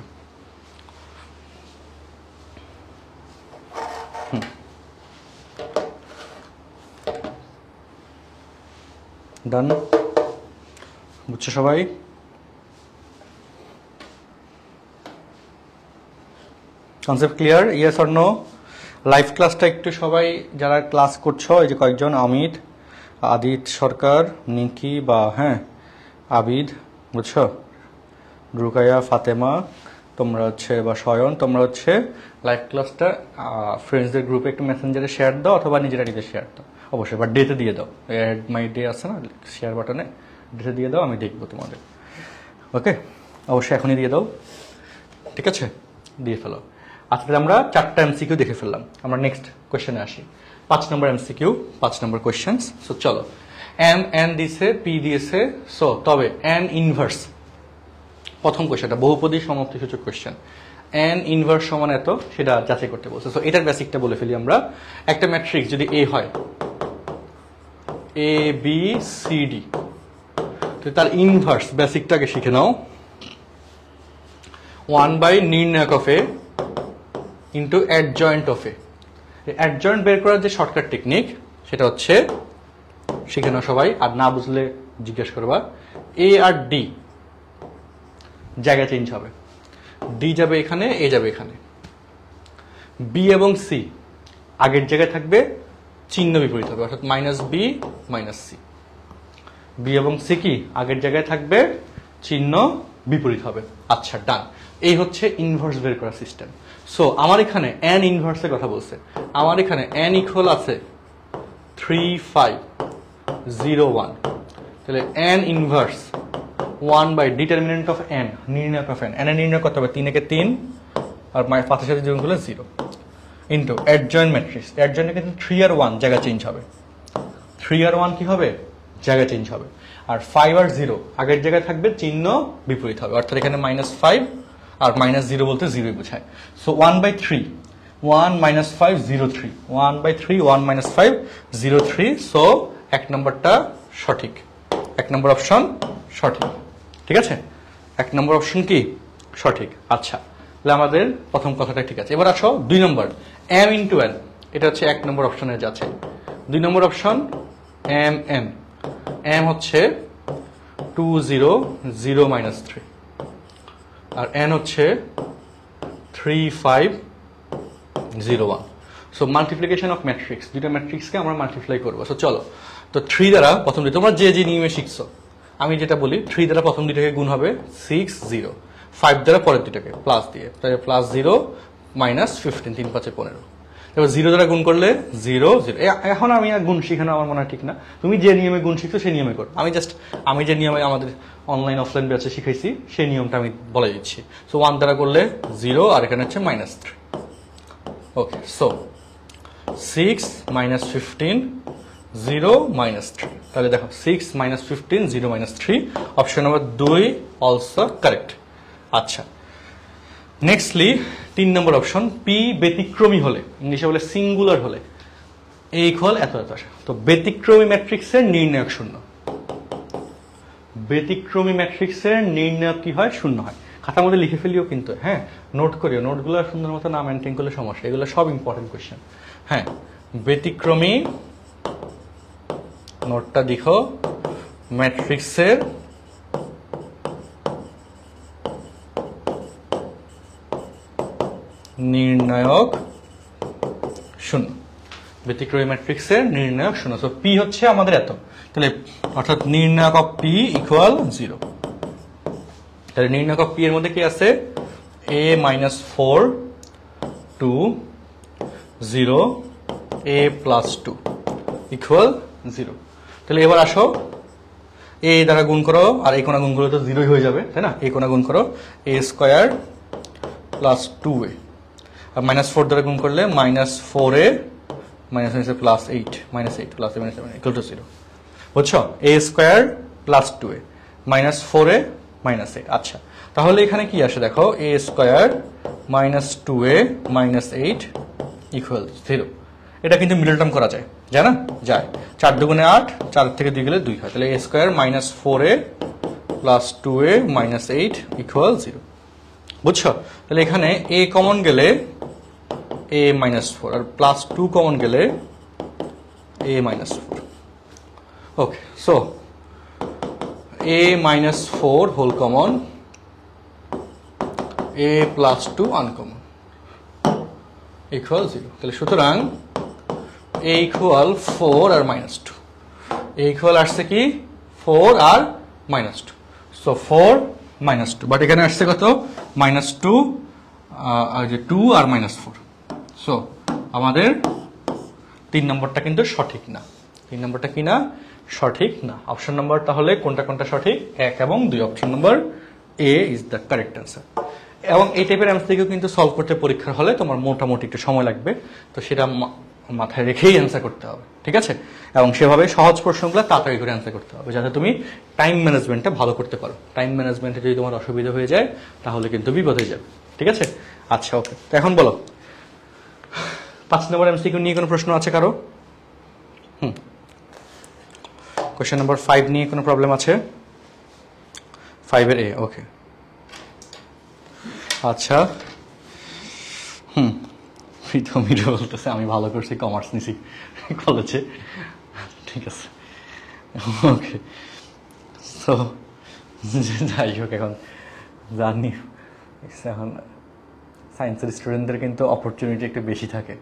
ডান, বুঝছো সবাই? Concept clear? Yes or no? Live ক্লাসটা একটু সবাই যারা ক্লাস করছো, এই যে কয়েকজন, অমিত, আদিত সরকার, নিকি বা আবিদ, বুঝছো, রুকায়া, ফাতেমা, তোমরা হচ্ছে বা শয়ন, তোমরা হচ্ছে লাইভ ক্লাসটা ফ্রেন্ডসদের গ্রুপে একটু মেসেঞ্জারে শেয়ার দাও অথবা নিজেরা নিজে শেয়ার দাও অবশ্যই, বা ডেতে দিয়ে দাও। অ্যাড মাই ডে আছে না শেয়ার বাটনে, ডেতে দিয়ে দাও, আমি দেখবো তোমাদের। ওকে, অবশ্যই এখনই দিয়ে দাও, ঠিক আছে? দিয়ে ফেলো। আজকে আমরা 4টা এমসিকিউ দেখে ফেললাম। আমরা নেক্সট কোয়েশ্চেনে আসি। 5 নম্বর এমসিকিউ, 5 নম্বর কোয়েশ্চেন্স। সো চলো, এন দিছে, পি দিয়েছে, সো তবে এন ইনভার্স, প্রথম কোয়েশ্চেনটা বহুপদী সমাপ্তিসূচক কোয়েশ্চেন, এন ইনভার্স সমান এত, সেটা যাচাই করতে বলছে। সো এটার বেসিকটা বলে ফেলি আমরা। একটা ম্যাট্রিক্স যদি এ হয়, এ বি সি ডি, তো তার ইনভার্স বেসিকটাকে শিখে নাও। 1/নির্ণায়ক of A into adjoint of A. Adjoint বের করার যে শর্টকাট টেকনিক, সেটা হচ্ছে শিখে নাও সবাই, আর না বুঝলে জিজ্ঞেস করবা। এ আর ডি জায়গা চেঞ্জ হবে, ডি যাবে এখানে, এ যাবে এখানে। বি এবং সি আগের জায়গায় থাকবে, চিহ্ন বিপরীত হবে, অর্থাৎ -b - c। বি এবং সি কি আগের জায়গায় থাকবে, চিহ্ন বিপরীত হবে। আচ্ছা, ডান। এই হচ্ছে ইনভার্স বের করার সিস্টেম। সো আমার এখানে n ইনভার্সের কথা বলছে, আমার এখানে n ইকুয়াল আছে 3 5 0 1। তাহলে n inverse 1 by determinant of n, নির্ণায়ক অফ n, n এর নির্ণয় করতে হবে 3 একে 3 আর 5 এর সাথে যোগ করলে 0 ইনটু অ্যাডজয়েন্ট ম্যাট্রিক্স। অ্যাডজয়েন্টে কিন্তু 3 আর 1 জায়গা চেঞ্জ হবে, 3 আর 1 কি হবে, জায়গা চেঞ্জ হবে। আর 5 আর 0 আগের জায়গায় থাকবে, চিহ্ন বিপরীত হবে, অর্থাৎ এখানে -5 আর -0 বলতে 0ই বোঝায়। সো 1/3 1 - 5 0 3 1/3 1 - 5 0 3। সো 1 নম্বরটা সঠিক, 1 নম্বর অপশন সঠিক। ঠিক আছে, 1 নম্বর অপশন কি সঠিক। আচ্ছা, তাহলে আমাদের প্রথম কথাটা ঠিক আছে। এবার আসো 2 নম্বর, m × n। এটা হচ্ছে 1 নম্বর অপশনের যাচ্ছে। 2 নম্বর অপশন m n, m হচ্ছে 2 0 0 - 3 আর n হচ্ছে 3 5 0 1। সো মাল্টিপ্লিকেশন অফ ম্যাট্রিক্স, দুইটা ম্যাট্রিক্সকে আমরা মাল্টিপ্লাই করবো। সো চলো, তো 3 দ্বারা প্রথম দুই, তোমরা যে নিয়মে শিখছো, আমি যেটা বলি 3 দ্বারা প্রথম দুইটাকে গুণ হবে 6 0, 5 দ্বারা পরের দুইটাকে প্লাস দিয়ে, তাহলে +0 - 15 3 5 15। এবার 0 দ্বারা গুণ করলে 0 0। এখন আমি আর গুণ শিখানো আমার মনে হয় ঠিক না, তুমি যে নিয়মে গুণ শিখছো সেই নিয়মে করো। আমি যে নিয়মে আমাদের অনলাইন অফলাইন ব্যাচে শিখাইছি সেই নিয়মটা আমি বলে দিচ্ছি। সো 1 দ্বারা করলে 0 আর এখানে হচ্ছে -3। ওকে, সো 6 - 15 0 - 3। তাহলে দেখো 6 - 15 0 - 3, অপশন নম্বর 2 অলসো কারেক্ট। আচ্ছা, নেক্সটলি 3 নম্বর অপশন, পি ব্যতিক্রমী হলে, ইংলিশে বলে সিঙ্গুলার হলে, এ ইকুয়াল এত এত আসে। তো ব্যতিক্রমী ম্যাট্রিক্সের নির্ণায়ক শূন্য, ব্যতিক্রমী ম্যাট্রিক্সের নির্ণায়ক কি হয়, শূন্য হয়। খাতার মধ্যে লিখে ফেলিও কিন্তু, হ্যাঁ, নোট করিও, নোটগুলো সুন্দর মতো না মেনটেন করলে সমস্যা। এগুলো সব ইম্পর্টেন্ট কোয়েশ্চেন। হ্যাঁ, ব্যতিক্রমী, নোটটা দেখো, ম্যাট্রিক্সের নির্ণায়ক শূন্য, ব্যতিক্রমী ম্যাট্রিক্সের নির্ণায়ক শূন্য। সো পি হচ্ছে আমাদের এত, তাহলে অর্থাৎ নির্ণায়ক অফ পি ইকুয়াল 0। তাহলে নির্ণায়ক অফ পি এর মধ্যে কি আছে, a - 4 2 0 a + 2 ইকুয়াল 0। তাহলে এবার আসো, a দ্বারা গুণ করো আর এই কোণা গুণ করলে তো 0ই হয়ে যাবে, তাই না? এই কোণা গুণ করো a² + 2a, আর -4 দ্বারা গুণ করলে -4a -8 +8 +7 = 0। বুঝছো, a² + 2a -4a -8। আচ্ছা, তাহলে এখানে কি আসে দেখো, a² - 2a -8 = 0। এটা কিন্তু মিডল টার্ম করা যায়, যায় না? যায়। 4 × 2 = 8, 4 থেকে 2 গেলে 2 হয়। তাহলে a² - 4a + 2a -8 = 0। বুঝছো, তাহলে এখানে a কমন গেলে a - 4 আর +2 কমন গেলে a - 4। Okay, so a - 4 whole common, a + 2 uncommon = 0। তাহলে সুতরাং a = 4 আর -2, a = আসছে কি 4 আর -2। সো 4 - 2, বাট এখানে আসছে কত, -2 আর যে 2 আর -4। সো আমাদের 3 নম্বরটা কিন্তু সঠিক না। 3 নম্বরটা কি না, সঠিক না। অপশন নম্বর তাহলে কোনটা কোনটা সঠিক, 1 এবং 2। Option number A is the correct answer. এবং এই টাইপের অ্যান্সারকেও কিন্তু সলভ করতে পরীক্ষার হলে তোমার মোটামুটি একটু সময় লাগবে, তো সেটা মাথায় রেখেই অ্যান্সার করতে হবে, ঠিক আছে? এবং সেভাবে সহজ প্রশ্নগুলো তাড়াতাড়ি করে অ্যান্সার করতে হবে, যাতে তুমি টাইম ম্যানেজমেন্টটা ভালো করতে পারো। টাইম ম্যানেজমেন্টে যদি তোমার অসুবিধা হয়ে যায় তাহলে কিন্তু বিপদ হয়ে যাবে, ঠিক আছে? আচ্ছা, ওকে, তো এখন বলো 5 নম্বর এমসিকিউ নিয়ে কোনো প্রশ্ন আছে কারো? কোয়েশ্চেন নাম্বার 5 নিয়ে কোনো প্রবলেম আছে? 5 এর এ, ওকে। আচ্ছা, প্রীতমিরা বলতেছে আমি ভালো করছি, কমার্স নিছি কলেজে, ঠিক আছে, ওকে। সো যাই হোক, এখন জানি এখন সায়েন্সের স্টুডেন্টদের কিন্তু অপরচুনিটি একটু বেশি থাকে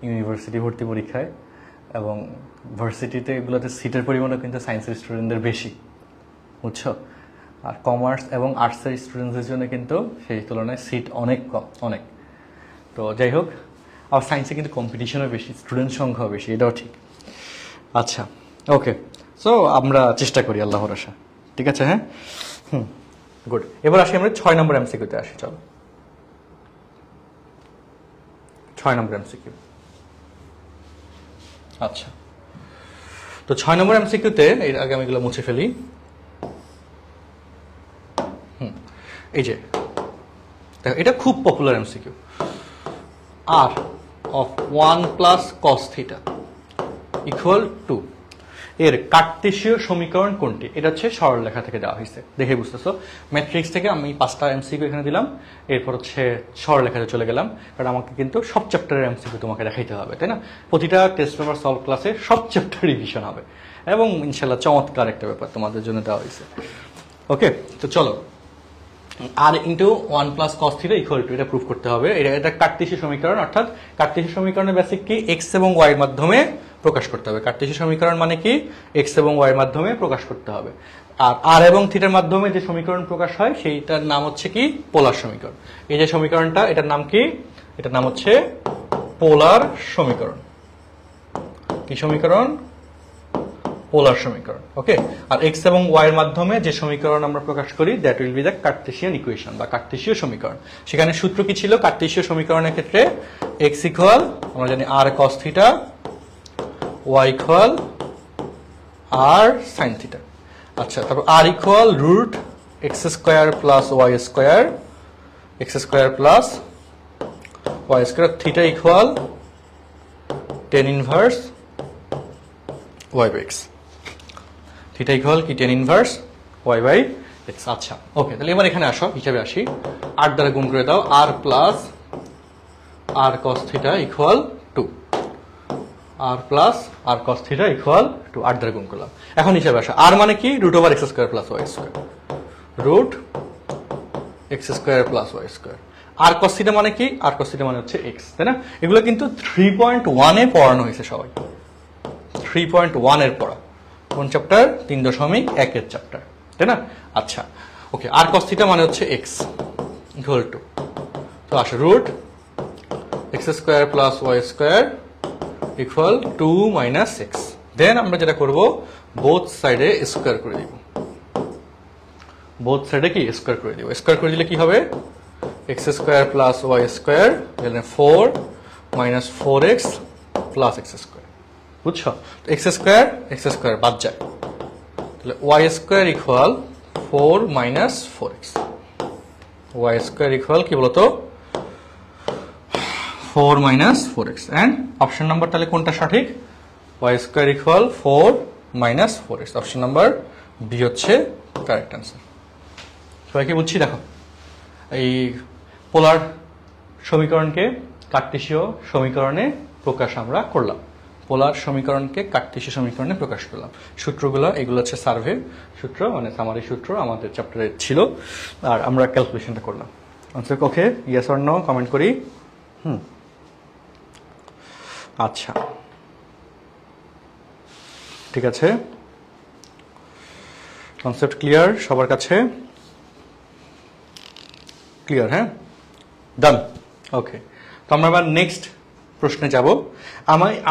ইউনিভার্সিটি ভর্তি পরীক্ষায়, এবং ভার্সিটিতে এগুলোতে সিটের পরিমাণও কিন্তু সায়েন্সের স্টুডেন্টদের বেশি, বুঝছো? আর কমার্স এবং আর্টসের স্টুডেন্টসদের জন্য কিন্তু সেই তুলনায় সিট অনেক কম, অনেক। তো যাই হোক, আর সায়েন্সে কিন্তু কম্পিটিশনও বেশি, স্টুডেন্ট সংখ্যাও বেশি, এটাও ঠিক। আচ্ছা, ওকে, সো আমরা চেষ্টা করি আল্লাহর আশা, ঠিক আছে? হ্যাঁ, গুড। এবার আসি আমরা 6 নম্বর এমসিকিউতে আসি, চলো। 6 নম্বর এমসিকিউ। আচ্ছা, তো 6 নম্বর এমসিকিউতে এর আগে আমি এগুলো মুছে ফেলি। এই যে দেখো, এটা খুব পপুলার এমসিকিউ। আর of 1 plus cos theta equal to এর কার্টেসীয় সমীকরণ কোনটি? এটা হচ্ছে সরলরেখা থেকে দেওয়া হয়েছে, দেখে বুঝতেছো। ম্যাট্রিক্স থেকে আমি 5টা এমসিকিউ এখানে দিলাম, এরপর হচ্ছে সরলরেখাতে চলে গেলাম, কারণ আমাকে কিন্তু সব চ্যাপ্টারের এমসিকিউ তোমাকে দেখাইতে হবে, তাই না? প্রতিটা টেস্ট পেপার সলভ ক্লাসে সব চ্যাপ্টার রিভিশন হবে, এবং ইনশাল্লাহ চমৎকার একটা ব্যাপার তোমাদের জন্য দেওয়া হয়েছে। ওকে, তো চলো, R into 1 plus cos theta equal to, এটা প্রুভ করতে হবে। এটা কার্টেসীয় সমীকরণ, অর্থাৎ কার্টেসীয় সমীকরণের বেসিক কি? এক্স এবং ওয়াই এর মাধ্যমে প্রকাশ করতে হবে। কার্টেসীয় সমীকরণ মানে কি? এক্স এবং ওয়াই এর মাধ্যমে প্রকাশ করতে হবে। আর আর এবং থিটার মাধ্যমে যে সমীকরণ প্রকাশ হয় সেইটার নাম হচ্ছে কি? পোলার সমীকরণ। এই যে সমীকরণটা, এটার নাম কি? এটার নাম হচ্ছে পোলার সমীকরণ। কি সমীকরণ? পোলার সমীকরণ। ওকে, আর এক্স এবং ওয়াই এর মাধ্যমে যে সমীকরণ আমরা প্রকাশ করি, that will B the Cartesian equation বা কার্টেসীয় সমীকরণ। সেখানে সূত্র কি ছিল কার্টেসীয় সমীকরণের ক্ষেত্রে? এক্স ইকুয়াল, আমরা জানি R cos theta, Y equal R sine theta. আচ্ছা, তারপর R equal root X square plus Y square, X square plus Y square, theta equal tan inverse Y by X. Theta equal কি? Tan inverse Y by X. আচ্ছা, okay, তাহলে এবার এখানে আসো, হিসাবে আসি। 8 দ্বারা গুণ করে দাও, R plus R cos theta equal to, R plus R cos theta equal to, 8 দ্বারা গুণ করলাম। এখন হিসাবে আসো, আর মানে কি? Root over X square plus Y square, root X square plus Y square. R cos theta মানে কি? আর কস থিটা মানে হচ্ছে এক্স, তাই না? এগুলো কিন্তু 3.1 এ পড়ানো হয়েছে সবাই, 3.1 এর পড়া। কোন চ্যাপ্টার? 3.1 এর চ্যাপ্টার, তাই না? আচ্ছা, ওকে, আর কস থিটা মানে হচ্ছে এক্স ইকুয়াল টু, তো আসো root X square plus Y square equal 2 minus X. Then আমরা যেটা করব, বোথ সাইডে স্কোয়ার করে দিব। বোথ সাইডে কি? স্কোয়ার করে দিব। স্কোয়ার করে দিলে কি হবে? X square plus Y square, 4 minus 4x plus X square. বুঝছো? এক্স স্কোয়ার বাদ যায়, তাহলে Y square equal 4 minus 4x। Y square equal কি বলতো? 4 minus 4x। And option number তাহলে কোনটা সঠিক? Y square equal 4 minus 4x। Option number B হচ্ছে কারেক্ট অ্যান্সার। সবাইকে বুঝছি? দেখো, এই পোলার সমীকরণকে কার্টেসীয় সমীকরণে প্রকাশ আমরা করলাম, পোলার সমীকরণকে কার্টেসীয় সমীকরণে প্রকাশ করলাম। সূত্রগুলো এগুলো হচ্ছে সার্ভে সূত্র, মানে সামারি সূত্র আমাদের চ্যাপ্টারে ছিল, আর আমরা ক্যালকুলেশনটা করলাম। Answer okay, yes or no comment করি। আচ্ছা, ঠিক আছে, কনসেপ্ট ক্লিয়ার সবার কাছে? ক্লিয়ার? হ্যাঁ, ডান। ওকে, তো আমরা আবার নেক্সট প্রশ্নে যাব।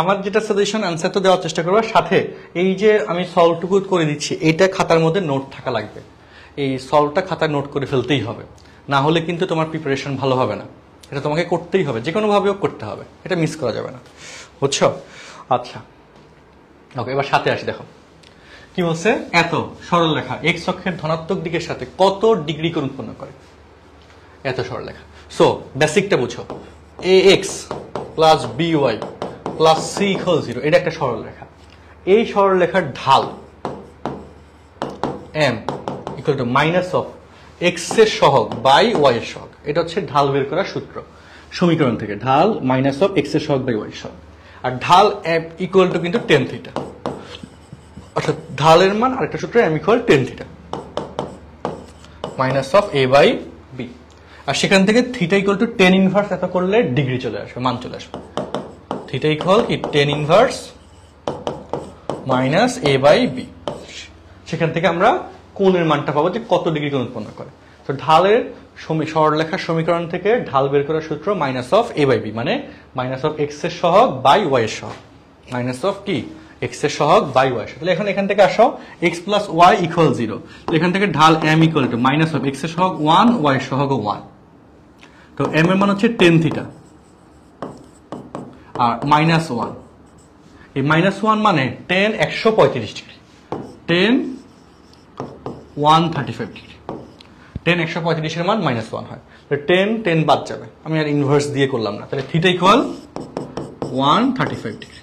আমার যেটা সাজেশন, অ্যান্সার তো দেওয়ার চেষ্টা করবো, সাথে এই যে আমি সলভটুকু করে দিচ্ছি, এইটা খাতার মধ্যে নোট থাকা লাগবে। এই সলভটা খাতায় নোট করে ফেলতেই হবে, না হলে কিন্তু তোমার প্রিপারেশন ভালো হবে না। এটা তোমাকে করতেই হবে, যে কোনোভাবেও করতে হবে, এটা মিস করা যাবে না, বুঝছো? আচ্ছা, ওকে, এবার সাথে আসি। দেখো কি বলছে, এত সরল রেখা এক্স অক্ষের ধনাত্মক দিকের সাথে কত ডিগ্রি কোণ উৎপন্ন করে? এত সরল রেখা। সো বেসিকটা বুঝো, A X plus B Y plus C equal 0, এটা একটা সরল রেখা। এই সরল রেখার ঢাল M equal to minus of X এর সহগ বাই ওয়াই এর সহগ। এটা হচ্ছে ঢাল বের করার সূত্র সমীকরণ থেকে, ঢাল মাইনাস অফ এক্স এর সহগ বাই ওয়াই এর সহগ। আর ঢাল এম ইকুয়াল টু কিন্তু টেন থিটা, অর্থাৎ ঢালের মান আরেকটা সূত্র M equal tan theta minus of A by B. আর সেখান থেকে theta equal to tan inverse এত করলে ডিগ্রি চলে আসবে, মান চলে আসবে। থিটা ইকুয়াল কি? Tan inverse minus A by B. সেখান থেকে আমরা কোণের মানটা পাবো যে কত ডিগ্রি কোণ উৎপন্ন করে। তো ঢালের সরলরেখার সমীকরণ থেকে ঢাল বের করার সূত্র minus of A by B, মানে মাইনাস অফ এক্স এর সহগ বাই ওয়াই এর সহগ, মাইনাস অফ কি এক্স এর সহগ বাই ওয়াই। তাহলে এখন এখান থেকে আসো এক্স প্লাস ওয়াই ইকুয়াল 0, এখান থেকে ঢাল M equal to minus of X এর সহগ 1, ওয়াই এর সহগ 1। তো এম এর মান হচ্ছে টেন থিটা আর মাইনাস 1, এই মাইনাস 1 মানে 10 135 ডিগ্রি, 10 135 ডিগ্রি, 10 135 এর মান মাইনাস 1 হয়। 10 10 বাদ যাবে, আমি আর ইনভার্স দিয়ে করলাম না, তাহলে থিটা ইকুয়াল 135 ডিগ্রি।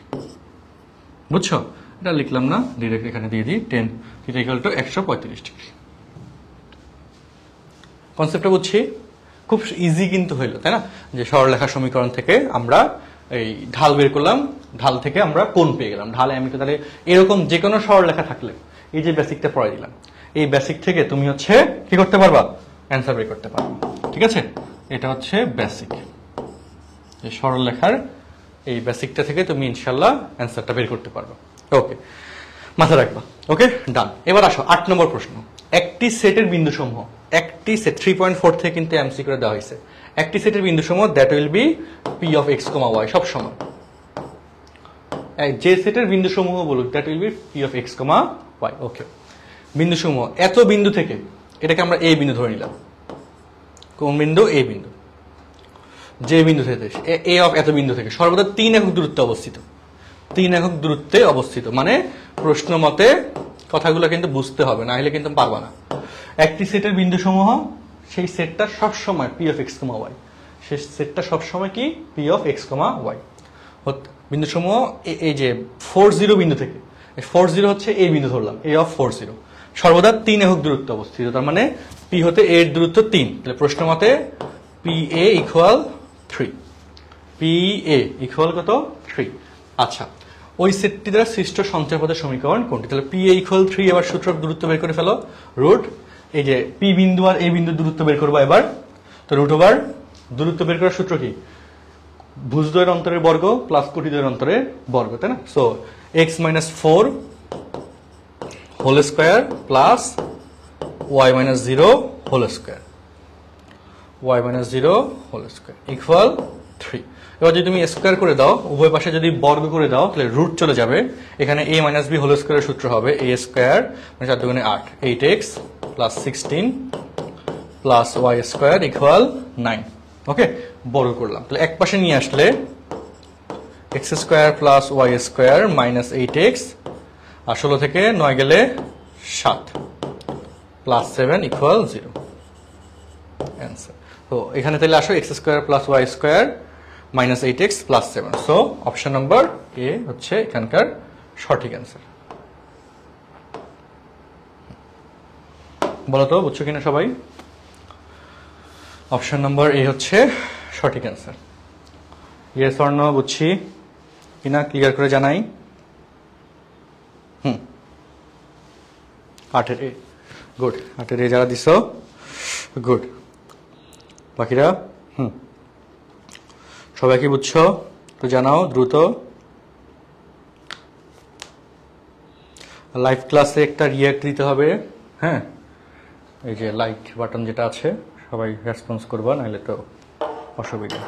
বুঝছো? এটা লিখলাম না, ডিরেক্ট এখানে দিয়ে দিই 10 থিটা ইকুয়াল টু 135 ডিগ্রি। কনসেপ্টটা বুঝছি, খুব ইজি কিন্তু হইলো, তাই না? যে সরলরেখা সমীকরণ থেকে আমরা এই ঢাল বের করলাম, ঢাল থেকে আমরা কোণ পেয়ে গেলাম, ঢাল এমনি। তাহলে এরকম যে কোনো সরলরেখা থাকলে এই যে বেসিকটা পড়াই দিলাম, এই বেসিক থেকে তুমি হচ্ছে কি করতে পারবা, অ্যান্সার বের করতে পারবা। ঠিক আছে, এটা হচ্ছে বেসিক, এই সরলরেখার এই বেসিকটা থেকে তুমি ইনশাল্লাহ অ্যান্সারটা বের করতে পারবা। ওকে, মাথা রাখবা। ওকে, ডান। এবার আসো 8 নম্বর প্রশ্ন। একটি সেটের বিন্দুসমূহ, একটি সেট 3.4 থেকে কিন্তু এমসি করে দেওয়া হয়েছে, একটি সেটের বিন্দুসমূহ that will be P of X comma Y, সব সময় যে সেটের বিন্দুসমূহ বলুক that will be P of X comma Y. Okay, বিন্দুসমূহ এত বিন্দু থেকে, এটাকে আমরা এ বিন্দু ধরে নিলাম। কোন বিন্দু? এ বিন্দু। যে বিন্দু থেকে এ অফ এত বিন্দু থেকে সর্বদা 3 একক দূরত্বে অবস্থিত, 3 একক দূরত্বে অবস্থিত, মানে প্রশ্ন মতে কথাগুলো কিন্তু বুঝতে হবে, না হলে কিন্তু পারবা না। একটি সেটের বিন্দুসমূহ, সেই সেটটা সবসময় P of X comma Y, সেই সেটটা সবসময় কি P of X comma Y. বিন্দুসমূহ এই যে 40 বিন্দু থেকে, 40 হচ্ছে এই বিন্দু ধরলাম, এ অফ 40 সর্বদা 3 একক দূরত্বে অবস্থিত, তার মানে পি হতে এর দূরত্ব 3, তাহলে প্রশ্ন মতে P A equal 3, P A equal কত? 3। আচ্ছা, ওই সেটটি দ্বারা সৃষ্ট সঞ্চয়পথের সমীকরণ কোনটি? তাহলে পি এ ইকুয়াল 3, এবার সূত্র দূরত্ব বের করে ফেলো। রুট এই যে পি বিন্দু আর এ বিন্দু দূরত্ব বের করবো এবার, তো রুট ওভার দূরত্ব বের করার সূত্র কি? ভুজদ্বয়ের অন্তরের বর্গ প্লাস কোটিদ্বয়ের অন্তরের বর্গ, তাই না? So X minus 4 whole square plus Y minus 0 whole square, Y minus 0 whole square equal 3। এবার যদি তুমি স্কোয়ার করে দাও, উভয় পাশে যদি বর্গ করে দাও, তাহলে রুট চলে যাবে। এখানে a মাইনাস বি হোল স্কোয়ারের সূত্র হবে a স্কোয়ার মানে 4 দুগুণে 8, 8x plus 16 plus Y square equal 9। Okay, বর্গ করলাম, তাহলে এক পাশে নিয়ে আসলে X square plus Y square minus 8x, আর 16 থেকে 9 গেলে 7 প্লাস 7 ইকুয়াল 0 অ্যান্সার। তো এখানে তাহলে আসো X square plus Y square minus 8x plus 7, so option number A হচ্ছে এখানকার সঠিক অ্যান্সার। বলো তো বুঝছো কিনা সবাই? অপশন নম্বর এ হচ্ছে সঠিক অ্যান্সার। ইয়েস অর নো বুঝছি কিনা ক্লিয়ার করে জানাই। 8 এ গুড, 8 এ যারা দিছো গুড, বাকিরা সবাই কি বুঝছো তো জানাও দ্রুত। লাইভ ক্লাসে একটা রিয়াক্ট দিতে হবে, হ্যাঁ, এই যে লাইক বাটন যেটা আছে সবাই রেসপন্স করবা, নাহলে তো অসুবিধা।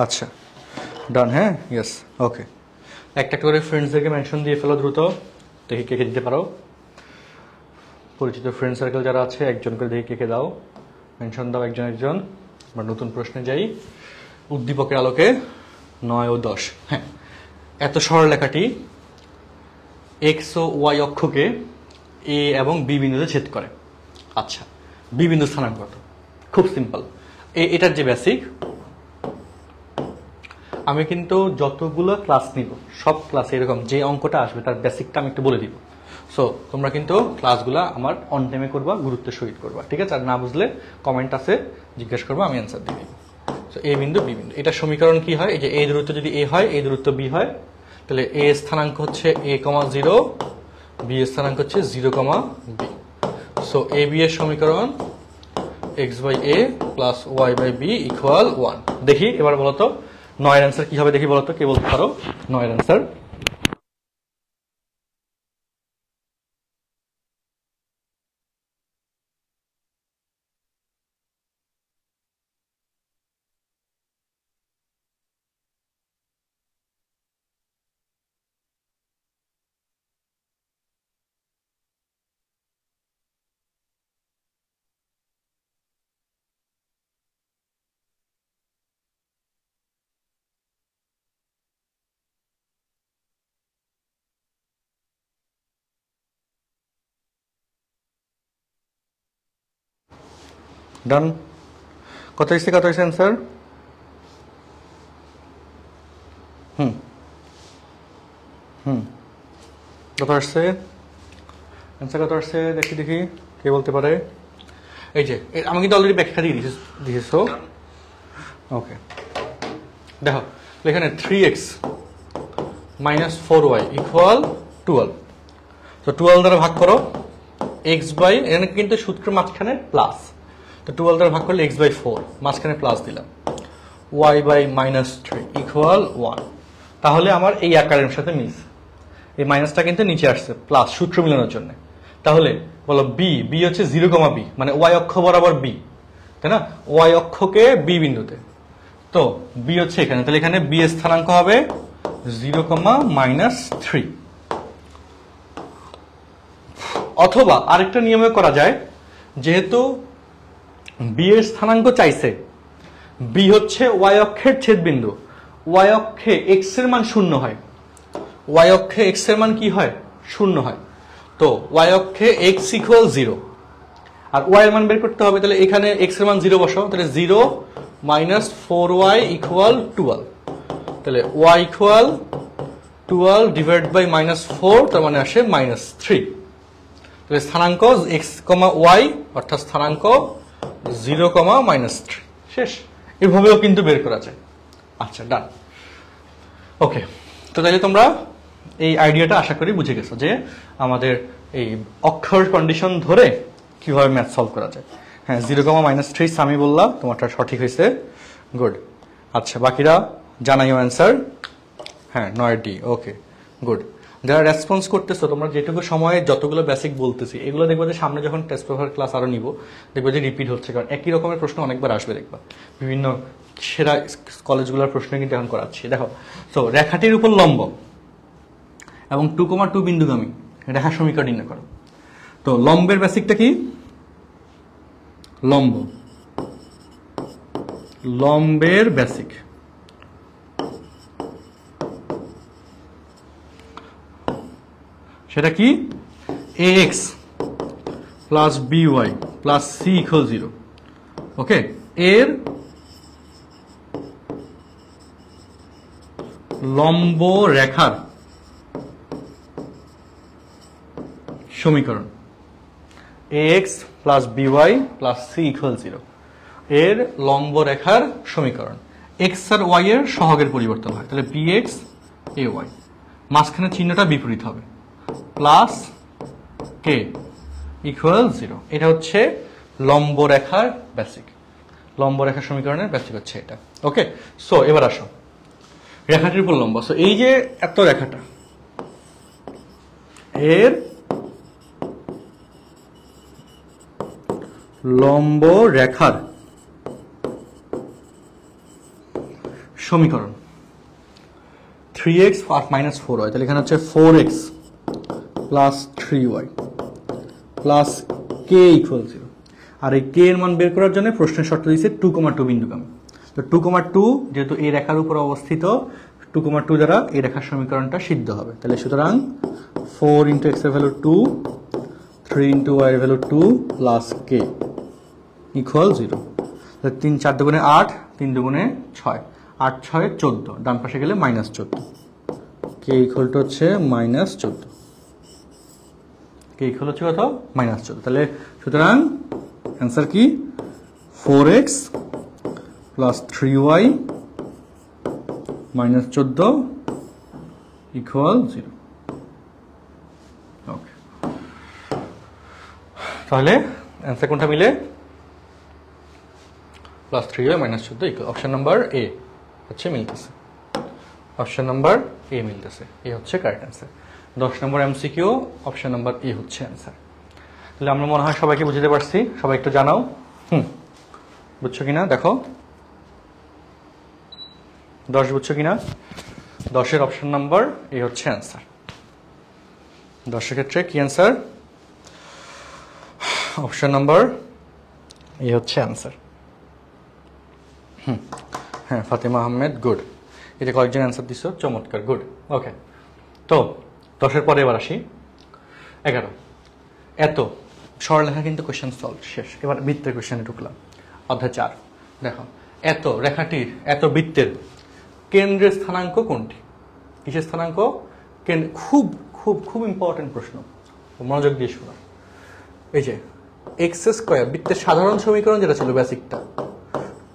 আচ্ছা ডান, হ্যাঁ, ইয়েস, ওকে। একটা করে ফ্রেন্ডসদেরকে মেনশন দিয়ে ফেলো দ্রুত, দেখি কে কে দিতে পারো। পরিচিত ফ্রেন্ড সার্কেল যারা আছে একজন করে দেখি কে কে দাও, মেনশন দাও একজন একজন। আমরা নতুন প্রশ্নে যাই। উদ্দীপকের আলোকে 9 ও 10, হ্যাঁ, এত সরলরেখাটি এক্স ও ওয়াই অক্ষকে এ এবং বি বিন্দুতে ছেদ করে। আচ্ছা, বি বিন্দু স্থানাঙ্ক কত? খুব সিম্পল, এটার যে বেসিক, আমি কিন্তু যতগুলো ক্লাস নিব সব ক্লাসে এরকম যে অঙ্কটা আসবে তার বেসিকটা আমি একটু বলে দিব। সো তোমরা কিন্তু ক্লাসগুলো আমার অন টাইমে করবা, গুরুত্বের সহিত করবা, ঠিক আছে? আর না বুঝলে কমেন্ট আছে জিজ্ঞেস করবা, আমি অ্যান্সার দিয়ে দিব। সো এ বিন্দু বি বিন্দু, এটা সমীকরণ কি হয়? এই যে এই দূরত্ব যদি এ হয়, এই দূরত্ব বি হয়, তাহলে এ স্থানাঙ্ক হচ্ছে a, 0, বি স্থানাঙ্ক হচ্ছে 0, বি। সো এ বি এর সমীকরণ X by A plus Y by B equal 1। দেখি এবার বলো তো 9 এর অ্যান্সার কি হবে, দেখি বলো তো, কে বলতে পারো 9 এর অ্যান্সার? ডান। কত হয়েছে অ্যান্সার? হুম হুম কত আসছে অ্যান্সার? কত আসছে দেখি দেখি, কে বলতে পারে? এই যে আমি কিন্তু অলরেডি ব্যাখ্যা দিয়ে দিয়েছো। ওকে, দেখো এখানে 3x মাইনাস 4y ইকুয়াল 12। তো 12 দ্বারা ভাগ করো x বাই, এখানে কিন্তু সূত্র মাঝখানে প্লাস, তো 12 দ্বারা ভাগ করলে x বাই 4, মাঝখানে প্লাস দিলাম, y বাই মাইনাস 3 ইকুয়াল 1। তাহলে আমার এই আকারের সাথে মিস, এই মাইনাসটা কিন্তু নিচে আসছে প্লাস সূত্র মিলানোর জন্য। তাহলে বলো বি হচ্ছে 0, বি মানে ওয়াই অক্ষ বরাবর বি, তাই না? ওয়াই অক্ষকে বি বিন্দুতে, তো বি হচ্ছে এখানে, তাহলে এখানে বি এর স্থানাঙ্ক হবে 0,-3। অথবা আরেকটা নিয়মে করা যায়, যেহেতু বি এর স্থানাঙ্ক চাইছে, বি হচ্ছে ওয়াই অক্ষের ছেদবিন্দু, ওয়াই অক্ষে এক্স এর মান 0 হয়, ওয়াই অক্ষে এক্স এর মান কি হয়? 0 হয়। তো ওয়াই অক্ষে এক্স ইকুয়াল 0, আর ওয়াই এর মান বের করতে হবে, তাহলে এখানে এক্স এর মান 0 বসাও, তাহলে 0 মাইনাস 4y ইকুয়াল 12, তাহলে y ইকুয়াল 12 ডিভাইড বাই -4, তার মানে আসে -3। তাহলে স্থানাঙ্ক x, y অর্থাৎ স্থানাঙ্ক 0, -3। শেষ। এভাবেও কিন্তু বের করা যায়। আচ্ছা, ডান। ওকে, তো তাহলে তোমরা এই আইডিয়াটা আশা করি বুঝে গেছো যে আমাদের এই অক্ষর কন্ডিশন ধরে কিভাবে ম্যাথ সলভ করা যায়। হ্যাঁ, 0, -3 আমি বললাম, তোমারটা সঠিক হয়েছে। গুড। আচ্ছা, বাকিরা জানাইও অ্যান্সার। হ্যাঁ, 9D। ওকে, গুড। যারা রেসপন্স করতেছো, তোমরা যেটুকু সময়ে যতগুলো বেসিক বলতেছি, এগুলো দেখবো যে সামনে যখন টেস্ট পেপার ক্লাস আরো নিব, দেখবো যে রিপিট হচ্ছে, কারণ একই রকমের প্রশ্ন অনেকবার আসবে। দেখবা বিভিন্ন সেরা কলেজগুলোর প্রশ্ন কিন্তু এখন করাচ্ছি। দেখো, তো রেখাটির উপর লম্ব এবং 2,2 বিন্দুগামী রেখা সমীকরণ নির্ণয় করো। তো লম্বের বেসিকটা কি? লম্বের বেসিক সেটা কি? ax plus by plus c equal 0। ওকে, এর লম্ব রেখার সমীকরণ ax plus by plus c equal 0, এর লম্ব রেখার সমীকরণ। x আর y এর সহগের পরিবর্তন হয়, তাহলে bx ay, মাঝখানে চিহ্নটা বিপরীত হবে, প্লাস k ইকুয়াল 0। এটা হচ্ছে লম্ব রেখার বেসিক, লম্ব রেখার সমীকরণের বেসিক হচ্ছে এটা। ওকে, সো এবার আসো রেখাটির উপর লম্ব। সো এই যে এত রেখাটা, এর লম্ব রেখার সমীকরণ 3x মাইনাস 4y, তাহলে এখানে হচ্ছে 4x plus 3y plus k equal 0। আর এই k এর মান বের করার জন্য প্রশ্নের শর্ত দিয়েছে 2,2 বিন্দুগামী। তো 2,2 যেহেতু এই রেখার উপর অবস্থিত, 2,2 দ্বারা এই রেখার সমীকরণটা সিদ্ধ হবে। তাহলে সুতরাং 4 ইন্টু x এর ভ্যালু 2, 3 ইন্টু y এর ভ্যালু 2 প্লাস k ইকুয়াল 0। তাহলে 3 4 দুগুণে 8, 3 দুগুণে 6, 8 6 14, ডান পাশে গেলে -14, k ইকুয়াল টু হচ্ছে -14, k ইকুয়াল হচ্ছে কত? -14। তাহলে সুতরাং অ্যান্সার কি? 4x plus 3y -14 equal 0। ওকে, তাহলে অ্যান্সার কোনটা মিলে? Plus 3y minus 14 equal option number A হচ্ছে মিলতেছে, অপশন নাম্বার এ মিলতেছে, এ হচ্ছে correct answer. 10 number MCQ option number A হচ্ছে অ্যান্সার। তাহলে আমরা মনে হয় সবাইকে বুঝতে পারছি, সবাই একটু জানাও বুঝছো কিনা দেখো, 10 বুঝছো কিনা? 10-এর অপশন নাম্বার এ হচ্ছে অ্যান্সার। 10-এর ক্ষেত্রে কি অ্যান্সার? অপশন নাম্বার এ হচ্ছে অ্যান্সার। হ্যাঁ ফাতেমা আহমেদ গুড, এটা কয়েকজন অ্যান্সার দিছো, চমৎকার, গুড। ওকে, তো 10-এর পরে এবার আসি 11। এত সরলরেখা কিন্তু কোয়েশ্চেন সলভ শেষ, এবার বৃত্তের কোয়েশ্চেনে ঢুকলাম। অধ্যায় 4 দেখো, এত রেখাটির এত বৃত্তের কেন্দ্রের স্থানাঙ্ক কোনটি? কিসের স্থানাঙ্ক? খুব খুব খুব ইম্পর্টেন্ট প্রশ্ন, মনোযোগ দিয়ে শোনো। এই যে এক্স স্কোয়ার বৃত্তের সাধারণ সমীকরণ যেটা ছিল বেসিকটা,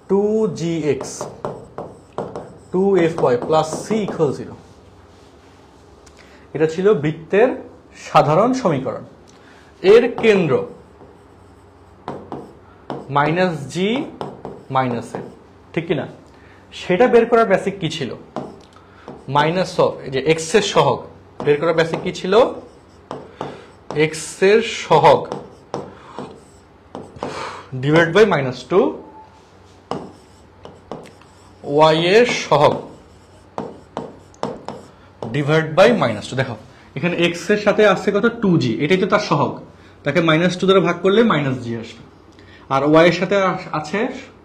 2gx 2fy plus C equal 0, এটা ছিল বৃত্তের সাধারণ সমীকরণ। এর কেন্দ্র মাইনাস জি মাইনাস এ, ঠিক কিনা? সেটা বের করার বেসিক কি ছিল? মাইনাস অফ এই যে এক্স এর সহগ বের করার বেসিক কি ছিল? এক্স এর সহগ ডিভাইড বাই -2 ওয়াই এর সহগ ডিভাইড বাই -2। দেখো এখানে এক্স এর সাথে আসছে কত? 2g, এটাই তো তার সহগ, তাকে -2 দ্বারা ভাগ করলে -g আসবে। আর ওয়াই এর সাথে আছে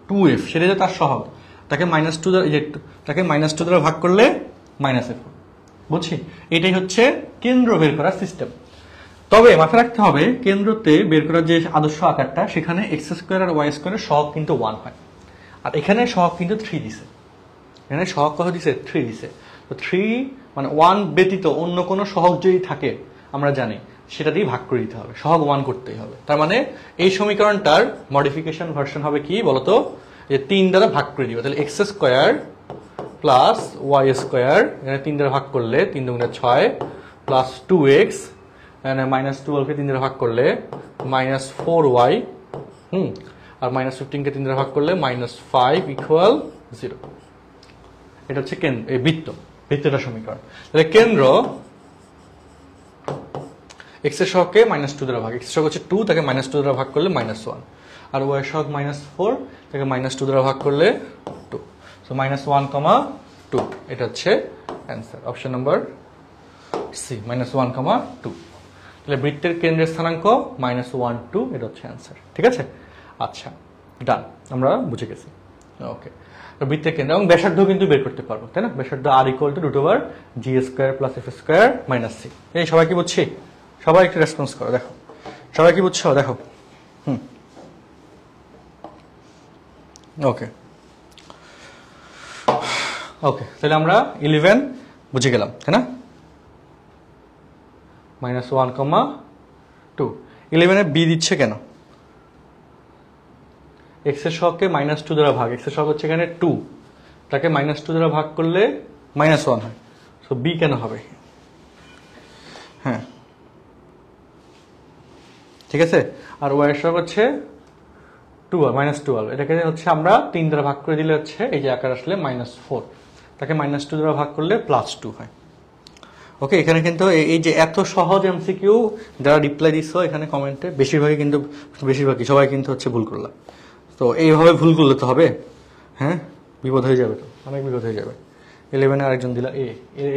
2f, সেটাই তো তার সহগ, তাকে -2 দ্বারা তাকে -2 দ্বারা ভাগ করলে -f। বুঝছি? এটাই হচ্ছে কেন্দ্র বের করার সিস্টেম। তবে মাথায় রাখতে হবে কেন্দ্রতে বের করার যে আদর্শ আকারটা, সেখানে এক্স স্কোয়ার আর ওয়াই স্কোয়ারের সহগ কিন্তু 1 হয়, আর এখানে সহগ কিন্তু 3 দিছে। এখানে সহগ কত দিছে? 3 দিছে। তো 3 মানে 1 ব্যতীত অন্য কোনো সহগ যদি থাকে আমরা জানি সেটা দিয়ে ভাগ করে দিতে হবে, সহগ 1 করতেই হবে। তার মানে এই সমীকরণটার মডিফিকেশন ভার্সন হবে কি বলতো? যে 3 দ্বারা ভাগ করে দিবে, তাহলে X square plus Y square, এখানে 3 দ্বারা ভাগ করলে 3 দুগুণে 6 প্লাস 2x, এখানে -12কে 3 দ্বারা ভাগ করলে -4y, আর -15কে 3 দ্বারা ভাগ করলে -5 ইকুয়াল 0। এটা হচ্ছে এই বৃত্তটা সমীকরণ। তাহলে কেন্দ্র এক্স এর সহগকে -2 দ্বারা ভাগ, এক্স এর সহগ হচ্ছে 2, তাকে -2 দ্বারা ভাগ করলে -1, আর ওয়াই এর সহগ -4, তাকে -2 দ্বারা ভাগ করলে 2। সো -1, 2, এটা হচ্ছে অ্যান্সার, অপশন নাম্বার সি, -1, 2। তাহলে বৃত্তের কেন্দ্রের স্থানাঙ্ক -1, 2, এটা হচ্ছে অ্যান্সার। ঠিক আছে, আচ্ছা ডান, আমরা বুঝে গেছি। ওকে, বৃত্তের কেন্দ্র এবং ব্যাসার্ধ কিন্তু বের করতে পারবো, তাই না? ব্যাসার্ধ r √g² + f² - c। এই সবাই কি বুঝছি? সবাই একটু রেসপন্স করো, দেখো সবাই কি বুঝছো? দেখো ওকে ওকে, তাহলে আমরা 11 বুঝে গেলাম, তাই না? -1, 2। 11-এ বি দিচ্ছে কেন? এক্স এর সহগকে -2 দ্বারা ভাগ, এক্স এর সহগ হচ্ছে এখানে 2, তাকে -2 দ্বারা ভাগ করলে -1 হয়। সো বি কেন হবে? হ্যাঁ ঠিক আছে। আর ওয়াই এর সহগ হচ্ছে 12, এটাকে হচ্ছে আমরা 3 দ্বারা ভাগ করে দিলে হচ্ছে এই যে আকার আসলে -4, তাকে -2 দ্বারা ভাগ করলে +2 হয়। ওকে, এখানে কিন্তু এই যে এত সহজ এমসিকিউ যারা রিপ্লাই দিছো এখানে কমেন্টে, বেশিরভাগই সবাই কিন্তু হচ্ছে ভুল করলাম। তো এইভাবে ভুল করলে তো হবে, হ্যাঁ বিপদ হয়ে যাবে, তো অনেক বিপদ হয়ে যাবে। 11-এ আরেকজন দিলা এ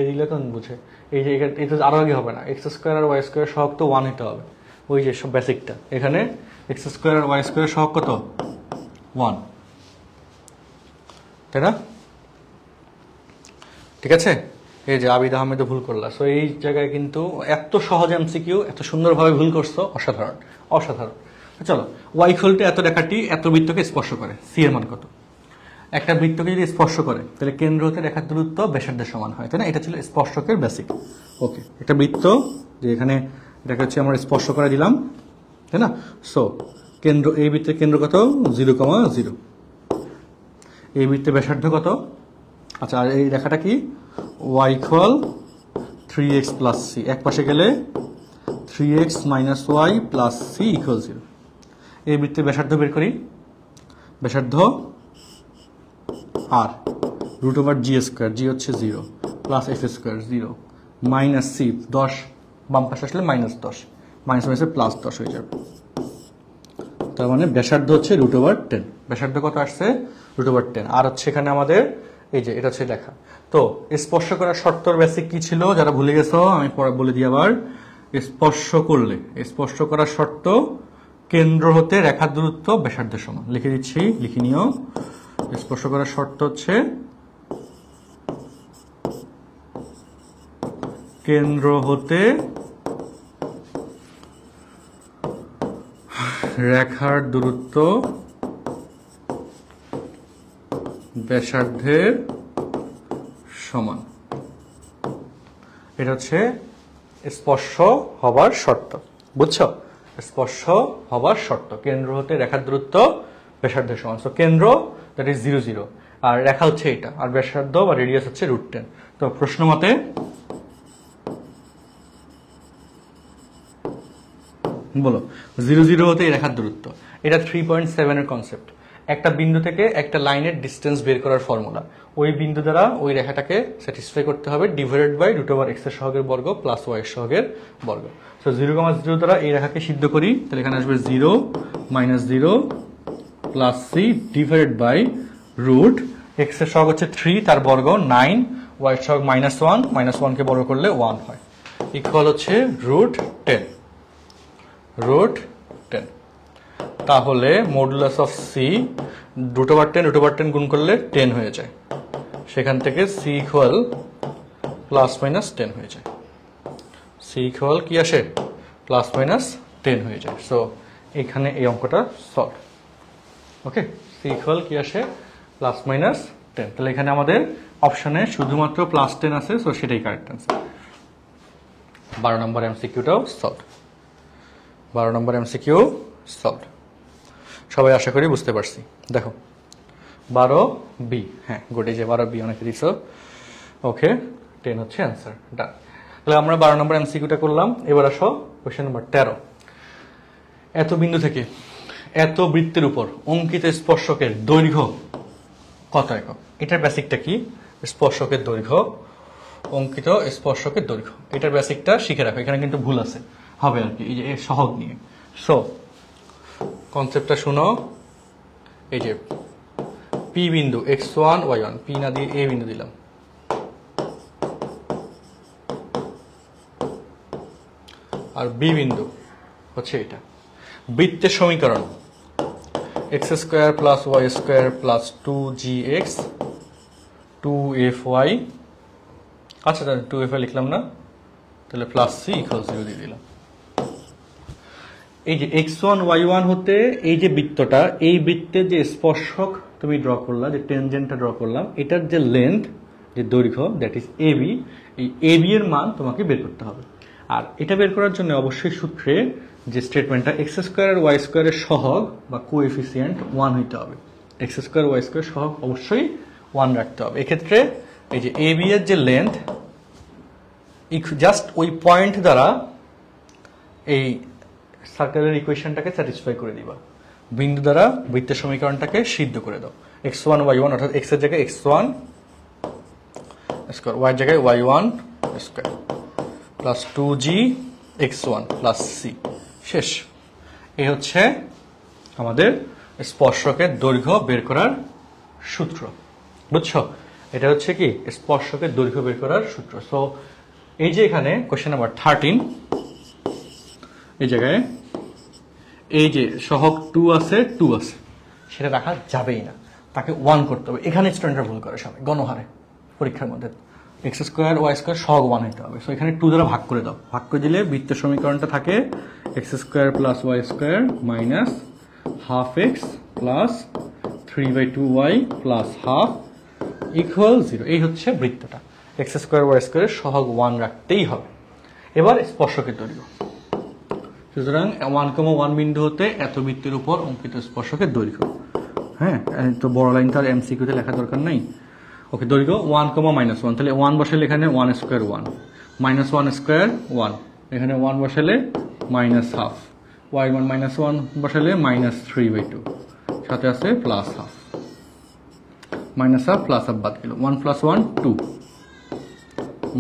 দিলে তো বুঝে, এই যে এটা আরো আগে হবে না, এক্স স্কোয়ার আর ওয়াই স্কোয়ার সহগ তো 1 হতে হবে, ওই যে সব বেসিকটা। এখানে এক্স স্কোয়ার আর ওয়াই স্কোয়ার সহগ কত? 1, তাই না? ঠিক আছে, এই যে আবিদ আহমেদও ভুল করলা। সো এই জায়গায় কিন্তু এত সহজ এমসিকিউ এত সুন্দরভাবে ভুল করছো, অসাধারণ অসাধারণ। চলো, ওয়াই ইকুয়াল এত রেখাটি এত বৃত্তকে স্পর্শ করে, সি এর মান কত? একটা বৃত্তকে যদি স্পর্শ করে তাহলে কেন্দ্র হতে রেখার দূরত্ব ব্যাসার্ধের সমান হয়, তাই না? এটা ছিল স্পর্শকের বেসিক। ওকে, একটা বৃত্ত যে এখানে এটাকে হচ্ছে আমরা স্পর্শ করে দিলাম, তাই না? সো কেন্দ্র, এই বৃত্তের কেন্দ্র কত? 0,0। এই বৃত্তের ব্যাসার্ধ কত? আচ্ছা, আর এই রেখাটা কি? y ইকুয়াল 3x + c, এক পাশে গেলে 3x - y + c = 0। এই বৃত্তের ব্যাসার্ধ বের করি। ব্যাসার্ধ আর root over G square, G হচ্ছে 0 plus F square 0 minus C 10, বাম পাশে আসলে -10, মাইনাস মাইনাসে +10 হয়ে যাবে। তার মানে ব্যাসার্ধ হচ্ছে রুট ওভার 10। ব্যাসার্ধ কত আসছে? Root over 10। আর হচ্ছে এখানে আমাদের এই যে এটা হচ্ছে লেখা। তো স্পর্শ করার শর্তর বেসিক কি ছিল যারা ভুলে গেছো আমি পরে বলে দিই আবার। স্পর্শ করার শর্ত কেন্দ্র হতে রেখার দূরত্ব ব্যাসার্ধের সমান। লিখে দিচ্ছি, লিখে নিও। স্পর্শ করার শর্ত হচ্ছে কেন্দ্র হতে রেখার দূরত্ব ব্যাসার্ধের সমান। এটা হচ্ছে স্পর্শ হবার শর্ত। বুঝছো? স্পর্শ হবার শর্ত কেন্দ্র হতে রেখার দূরত্ব ব্যাসার্ধের সমান। সো কেন্দ্র দ্যাট ইজ 0 0 আর রেখা হচ্ছে এটা, আর ব্যাসার্ধ বা রেডিয়াস হচ্ছে √10। তো প্রশ্ন মতে বলো 0 0 হতে এই রেখার দূরত্ব, এটা 3.7 এর কনসেপ্ট। একটা বিন্দু থেকে একটা লাইনের ডিস্টেন্স বের করার ফর্মুলা। ওই বিন্দু দ্বারা ওই রেখাটাকে স্যাটিসফাই করতে হবে ডিভাইডেড বাই √ x এর সহগের বর্গ প্লাস y এর সহগের বর্গ। সো 0, 0 দ্বারা এই রেখাকে সিদ্ধ করি, তাহলে এখানে আসবে 0 -0 plus c divided by √x এর সহগ হচ্ছে 3, তার বর্গ 9, y এর সহগ -1, -1 কে বর্গ করলে 1 হয়, ইকুয়াল হচ্ছে √10। তাহলে মডুলাস অফ সি √10 গুণ করলে 10 হয়ে যায়, সেখান থেকে সি ইকুয়াল +-10 হয়ে যায়। সি ইকুয়াল কি আসে? +-10 হয়ে যায়। সো এখানে এই অঙ্কটা সলভ। ওকে, সি ইকুয়াল কি আসে? +-10। তাহলে এখানে আমাদের অপশনে শুধুমাত্র +10 আছে, সো সেটাই কারেক্ট আনসার। 12 নম্বর এমসিকিউটাও সলভ। 12 নম্বর এমসিকিউ সলভ। সবাই আশা করি বুঝতে পারছি। দেখো 12B, হ্যাঁ গুড, এই যে 12B অনেকে দিছো। ওকে, 10 হচ্ছে অ্যান্সার। ডান। তাহলে আমরা 12 নম্বর এমসিকিউটা করলাম। এবার আসো কোশ্চেন নম্বর 13। এত বিন্দু থেকে এত বৃত্তের উপর অঙ্কিত স্পর্শকের দৈর্ঘ্য কত একক? এটার বেসিকটা কি? স্পর্শকের দৈর্ঘ্য, অঙ্কিত স্পর্শকের দৈর্ঘ্য, এটার বেসিকটা শিখে রাখো। এখানে কিন্তু ভুল আছে, হবে আর কি, এই যে সহগ নিয়ে। সো কনসেপ্টটা শুনো। এই যে পি বিন্দু x1 y1, পি না দিয়ে এ বিন্দু দিলাম, আর বি বিন্দু হচ্ছে এটা। বৃত্তের সমীকরণ x² + y² + 2gx 2fy, আচ্ছা 2fy লিখলাম না, তাহলে +c = 0 দিয়ে দিলাম। এই যে x1 y1 হতে এই যে বৃত্তটা, এই বৃত্তের যে স্পর্শক তুমি ড্র করলা, যে টেনজেন্টটা ড্র করলাম, এটার যে লেন্থ, যে দৈর্ঘ্য, দ্যাট ইজ AB, এই AB এর মান তোমাকে বের করতে হবে। আর এটা বের করার জন্য অবশ্যই সূত্রে যে স্টেটমেন্টটা x² আর y² এর সহগ বা কোএফিসিয়েন্ট 1 হইতে হবে। x² y² সহগ অবশ্যই 1 রাখতে হবে। এক্ষেত্রে এই যে AB এর যে লেন্থ, জাস্ট ওই পয়েন্ট দ্বারা এই সার্কেলের ইকুয়েশনটাকে স্যাটিসফাই করে দিবা, বিন্দু দ্বারা বৃত্তের সমীকরণটাকে সিদ্ধ করে দাও। x1 y1 অর্থাৎ x এর জায়গায় x1 স্কয়ার, y এর জায়গায় y1 square plus 2g x1 plus c, শেষ। এই হচ্ছে আমাদের স্পর্শকের দৈর্ঘ্য বের করার সূত্র। বুঝছো? এটা হচ্ছে কি স্পর্শকের দৈর্ঘ্য বের করার সূত্র। সো এই যে এখানে কোশ্চেন নাম্বার 13, এই জায়গায় এই যে সহগ 2 আছে, সেটা রাখা যাবেই না, তাকে 1 করতে হবে। এখানে স্টুডেন্টরা ভুল করে সবাই গণহারে পরীক্ষার মধ্যে। x² y² সহগ 1 হইতে হবে। সো এখানে 2 দ্বারা ভাগ করে দাও। ভাগ করে দিলে বৃত্তের সমীকরণটা থাকে x² + y² -12x + 3/2y + ½ = 0। এই হচ্ছে বৃত্তটা। x² y² সহগ 1 রাখতেই হবে। এবার স্পর্শকের দৈর্ঘ্য, সুতরাং 1,1 বিন্দু হতে এত বৃত্তের উপর অঙ্কিত স্পর্শকের দৈর্ঘ্য। হ্যাঁ, তো বড় লাইন তো আর এমসিকিউতে লেখা দরকার নাই। ওকে, দৈর্ঘ্য 1,-1, তাহলে 1 বসালে এখানে 1² 1, -1² 1, এখানে 1 বসালে -12, y1 -1 বসালে -3/2, সাথে আছে +½ মাইনাস হাফ প্লাস হাফ বাদ গেল, 1 + 1 2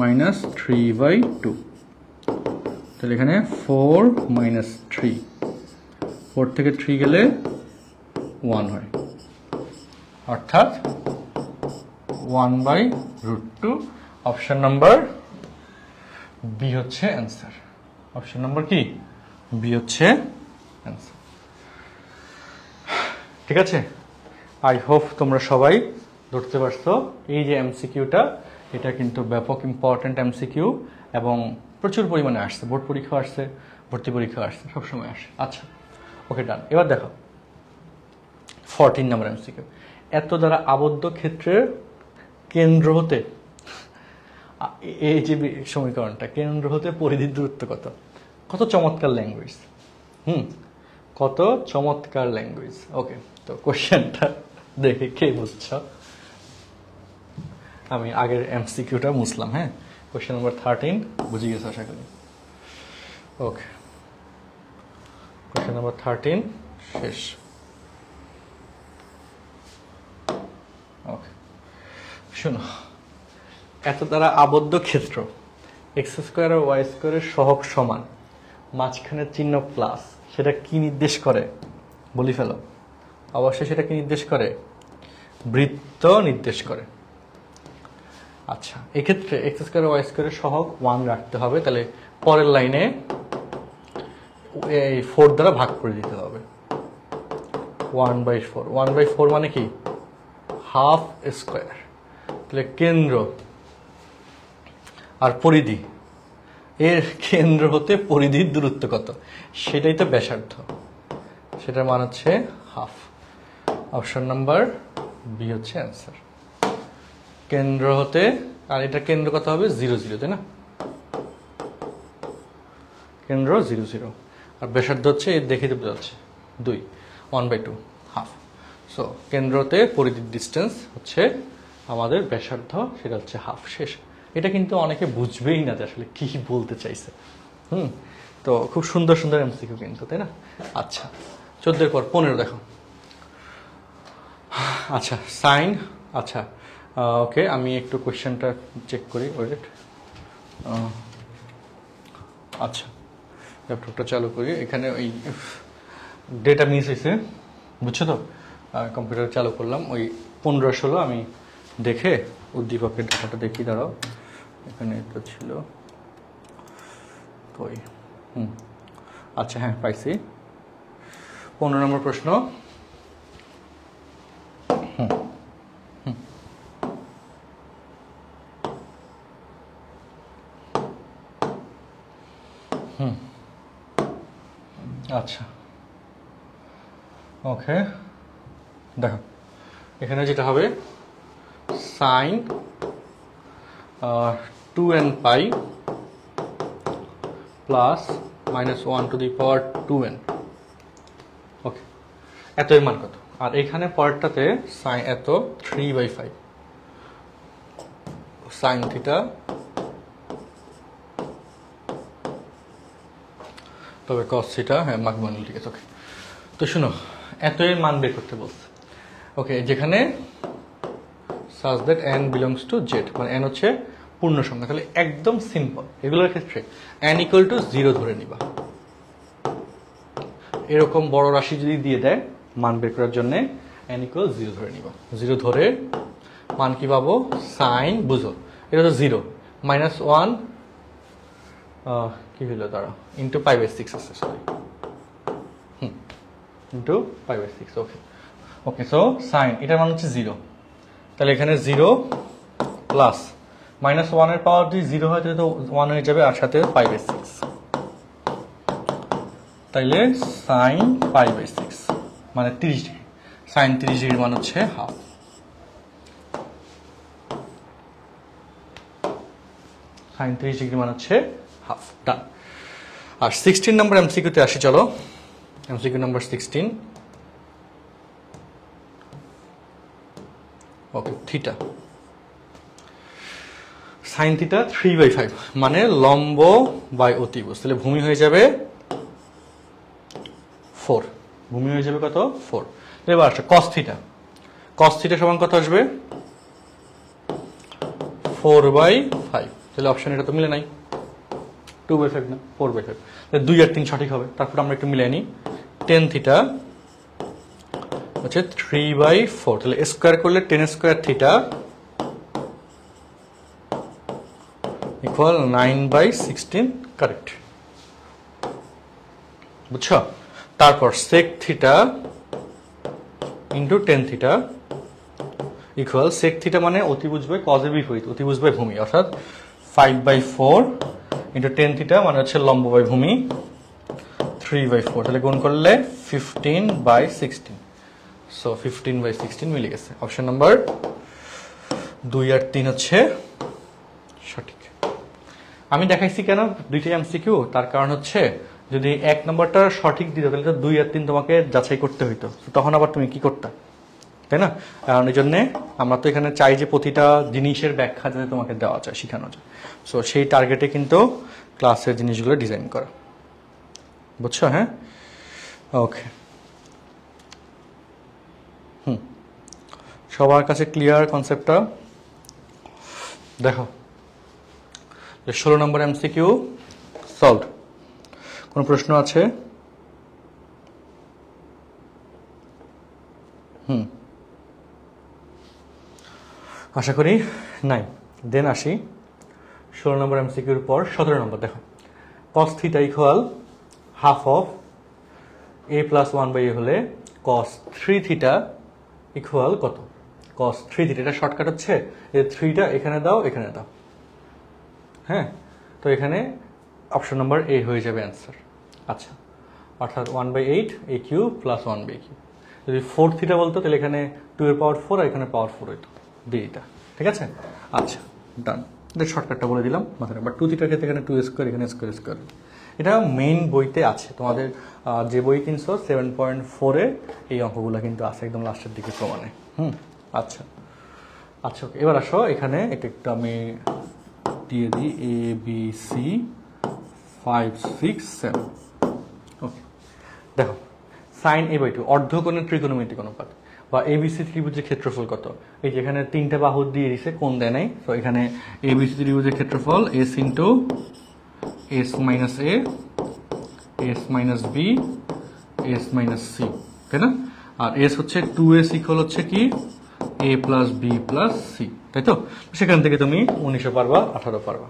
মাইনাস 3/2, তাহলে এখানে 4 - 3, 4 থেকে 3 গেলে 1 হয়, অর্থাৎ 1/√2। অপশন নাম্বার বি হচ্ছে অ্যান্সার। অপশন নাম্বার কি? বি হচ্ছে অ্যান্সার। ঠিক আছে, আই হোপ তোমরা সবাই ধরতে পারছো। এই যে এমসিকিউটা, এটা কিন্তু ব্যাপক ইম্পর্টেন্ট এমসিকিউ এবং প্রচুর পরিমাণে আসছে, বোর্ড পরীক্ষা আসছে, ভর্তি পরীক্ষা আসছে, সবসময় আসে। আচ্ছা, ওকে, ডান। এবার দেখো 14 নম্বর এমসিকিউ। এত দ্বারা আবদ্ধ ক্ষেত্রের কেন্দ্র হতে, এই যে সমীকরণটা, কেন্দ্র হতে পরিধির দূরত্ব কত? কত চমৎকার ল্যাঙ্গুয়েজ, কত চমৎকার ল্যাঙ্গুয়েজ। ওকে, তো কোশ্চেনটা দেখে কে বুঝছ? আমি আগের এমসিকিউটা মুছলাম। হ্যাঁ, কোশ্চেন নাম্বার 13 বুঝে গেছো আশা করি। ওকে, কোশ্চেন নাম্বার 13 শেষ। ওকে, শোনো, এত দ্বারা আবদ্ধ ক্ষেত্র x² আর y² এর সহগ সমান, মাঝখানে চিহ্ন প্লাস, সেটা কি নির্দেশ করে? বলি ফেলো। অবশ্যই সেটা কি নির্দেশ করে? বৃত্ত নির্দেশ করে। আচ্ছা, এক্ষেত্রে x² আর y² এর সহগ 1 রাখতে হবে, তাহলে পরের লাইনে এই 4 দ্বারা ভাগ করে দিতে হবে। 1/4, 1/4 মানে কি? Half square. তাহলে কেন্দ্র আর পরিধি, এর কেন্দ্র হতে পরিধির দূরত্ব কত? সেটাই তো ব্যাসার্ধ, সেটার মান হচ্ছে হাফ। অপশন নাম্বার বি হচ্ছে অ্যান্সার। কেন্দ্র হতে, আর এটা কেন্দ্র কত হবে? 0 0, তাই না? কেন্দ্র 0 0, আর ব্যাসার্ধ হচ্ছে, দেখে বোঝা যাচ্ছে 2, 1/2, হাফ। সো কেন্দ্রতে পরিধির ডিস্টেন্স হচ্ছে আমাদের ব্যাসার্ধ, সেটা হচ্ছে হাফ। শেষ। এটা কিন্তু অনেকে বুঝবেই না যে আসলে কি বলতে চাইছে। তো খুব সুন্দর সুন্দর এমসিকিউ কিন্তু, তাই না? আচ্ছা, 14 পর 15 দেখো। আচ্ছা, সাইন। আচ্ছা, ওকে, আমি একটু কোয়েশ্চেনটা চেক করি, ওয়েট। আচ্ছা, ল্যাপটপটা চালু করি। এখানে ওই ডেটা মিস হয়েছে, বুঝছো তো? কম্পিউটার চালু করলাম, ওই 15-16 আমি দেখে উদ্দীপকের ডাটাটা দেখি, দাঁড়াও। এখানে তো ছিল ওই, আচ্ছা, হ্যাঁ, পাইছি। 15 নম্বর প্রশ্ন। আচ্ছা, ওকে, দেখো এখানে যেটা হবে, সাইন 2n পাই প্লাস -1 ^ 2n। ওকে, এত এর মান কত? আর এখানে পরেরটাতে সাইন এত 3/5 সাইন থিটা, তবে কস থিটা, হ্যাঁ, মাগমানুল, ঠিক আছে। ওকে, তো শুনো, এত এর মান বের করতে বলছে। ওকে, যেখানে such that n belongs to z, মানে n হচ্ছে পূর্ণ সংখ্যা, তাহলে একদম সিম্পল। এগুলোর ক্ষেত্রে n = 0 ধরে নিবা। এরকম বড় রাশি যদি দিয়ে দেয় মান বের করার জন্য, n = 0 ধরে নিবা। 0 ধরে মান কি পাবো? সাইন, বুঝো এটা তো 0, -1 কি হলো, দাঁড়া, ইন্টু π/6 আছে, সরি, ইন্টু π/6। ওকে, ওকে, সো সাইন, এটার মান হচ্ছে 0, তাহলে এখানে 0 প্লাস -1 এর পাওয়ার যদি 0 হয় তাহলে তো 1 হয়ে যাবে, আর সাথে π/6, তাইলে সাইন π/6 মানে 30 ডিগ্রি। সাইন 30 ডিগ্রির মান হচ্ছে হাফ। সাইন 30 ডিগ্রির মান হচ্ছে হাফ। ডান। আর 16 নম্বর এমসিকিউতে আসি, চলো। MCQ number 16। ওকে, থিটা, সাইন থিটা 3/5 মানে লম্ব বাই অতিভুজ, তাহলে ভূমি হয়ে যাবে 4, ভূমি হয়ে যাবে কত? 4। এবার আসছে কস থিটা। cos থিটা সমান কত আসবে 4/5, তাহলে অপশন এটা তো মিলে নাই, 2/5 না 4/5, তাহলে 2 আর 3 সঠিক হবে। তারপর আমরা একটু মিলাই নিই, tan থিটা হচ্ছে 3/4, তাহলে স্কোয়ার করলে tan square theta equal 9/16, correct, বুঝছো? তারপর sec theta into tan theta equal sec theta মানে অতিভুজ বাই কজের বিপরীত, অতিভুজ বাই ভূমি, অর্থাৎ 5/4 ইন্টু tan থিটা মানে হচ্ছে লম্ব বাই ভূমি 3/4, তাহলে গুণ করলে 15/16, সো 15/16 মিলে গেছে। অপশন নাম্বার 2 আর 3 হচ্ছে সঠিক। আমি দেখাইছি কেন দুইটাই এমসিকিউ, তার কারণ হচ্ছে যদি 1 নম্বরটা সঠিক দিতে তাহলে তো 2 আর 3 তোমাকে যাচাই করতে হইতো, তখন আবার তুমি কি করতে, তাই না? কারণ এই জন্যে আমরা তো এখানে চাই যে প্রতিটা জিনিসের ব্যাখ্যা যাতে তোমাকে দেওয়া যায়, শেখানো যায়। সো সেই টার্গেটে কিন্তু ক্লাসের জিনিসগুলো ডিজাইন করা, বুঝছো? হ্যাঁ, ওকে। সবার কাছে ক্লিয়ার কনসেপ্টটা? দেখো 16 নম্বর এমসিকিউ সলভড। কোনো প্রশ্ন আছে? আশা করি নাই। দেন আসি 16 নম্বর এমসিকিউর পর 17 নম্বর। দেখো cos theta equal half of a plus 1/a হলে cos 3 থিটা ইকুয়াল কত? cos 3 থিটা, এটা শর্টকাট হচ্ছে এই 3টা এখানে দাও, এখানে দাও। হ্যাঁ, তো এখানে অপশন নাম্বার এ হয়ে যাবে অ্যান্সার। আচ্ছা, অর্থাৎ 1/8 a cube plus 1/a cube. যদি 4 থিটা বলতো তাহলে এখানে 2 এর পাওয়ার 4 আর এখানে পাওয়ার 4 হইতো, এটা ঠিক আছে। আচ্ছা, ডান। শর্টকাটটা বলে দিলাম মাথায়। বাট 2 থিটার ক্ষেত্রে এখানে 2 স্কোয়ার, এখানে স্কোয়ার স্কোয়ার। এটা মেইন বইতে আছে, তোমাদের যে বই কিনছো 7.4-এ এই অঙ্কগুলো কিন্তু আছে একদম লাস্টের দিকে প্রমাণে। আচ্ছা আচ্ছা, ওকে। এবার আসো এখানে এটা একটু আমি দিয়ে দিই, ABC 5, 6, 7। ওকে, দেখো sin a/2 অর্ধকোণের ত্রিকোণমিতিক অনুপাত বা এবিসি ত্রিভুজের ক্ষেত্রফল কত? এই যে এখানে 3টা বাহু দিয়ে দিছে, কোণ দেয় নাই। তো এখানে এবিসি ত্রিভুজের ক্ষেত্রফল s into s minus a, s minus b, s minus c, তাই না? আর s হচ্ছে 2s ইকুয়াল হচ্ছে কি a plus b plus c, তাই তো? সেখান থেকে তুমি 19 পারবা, 18 পারবা।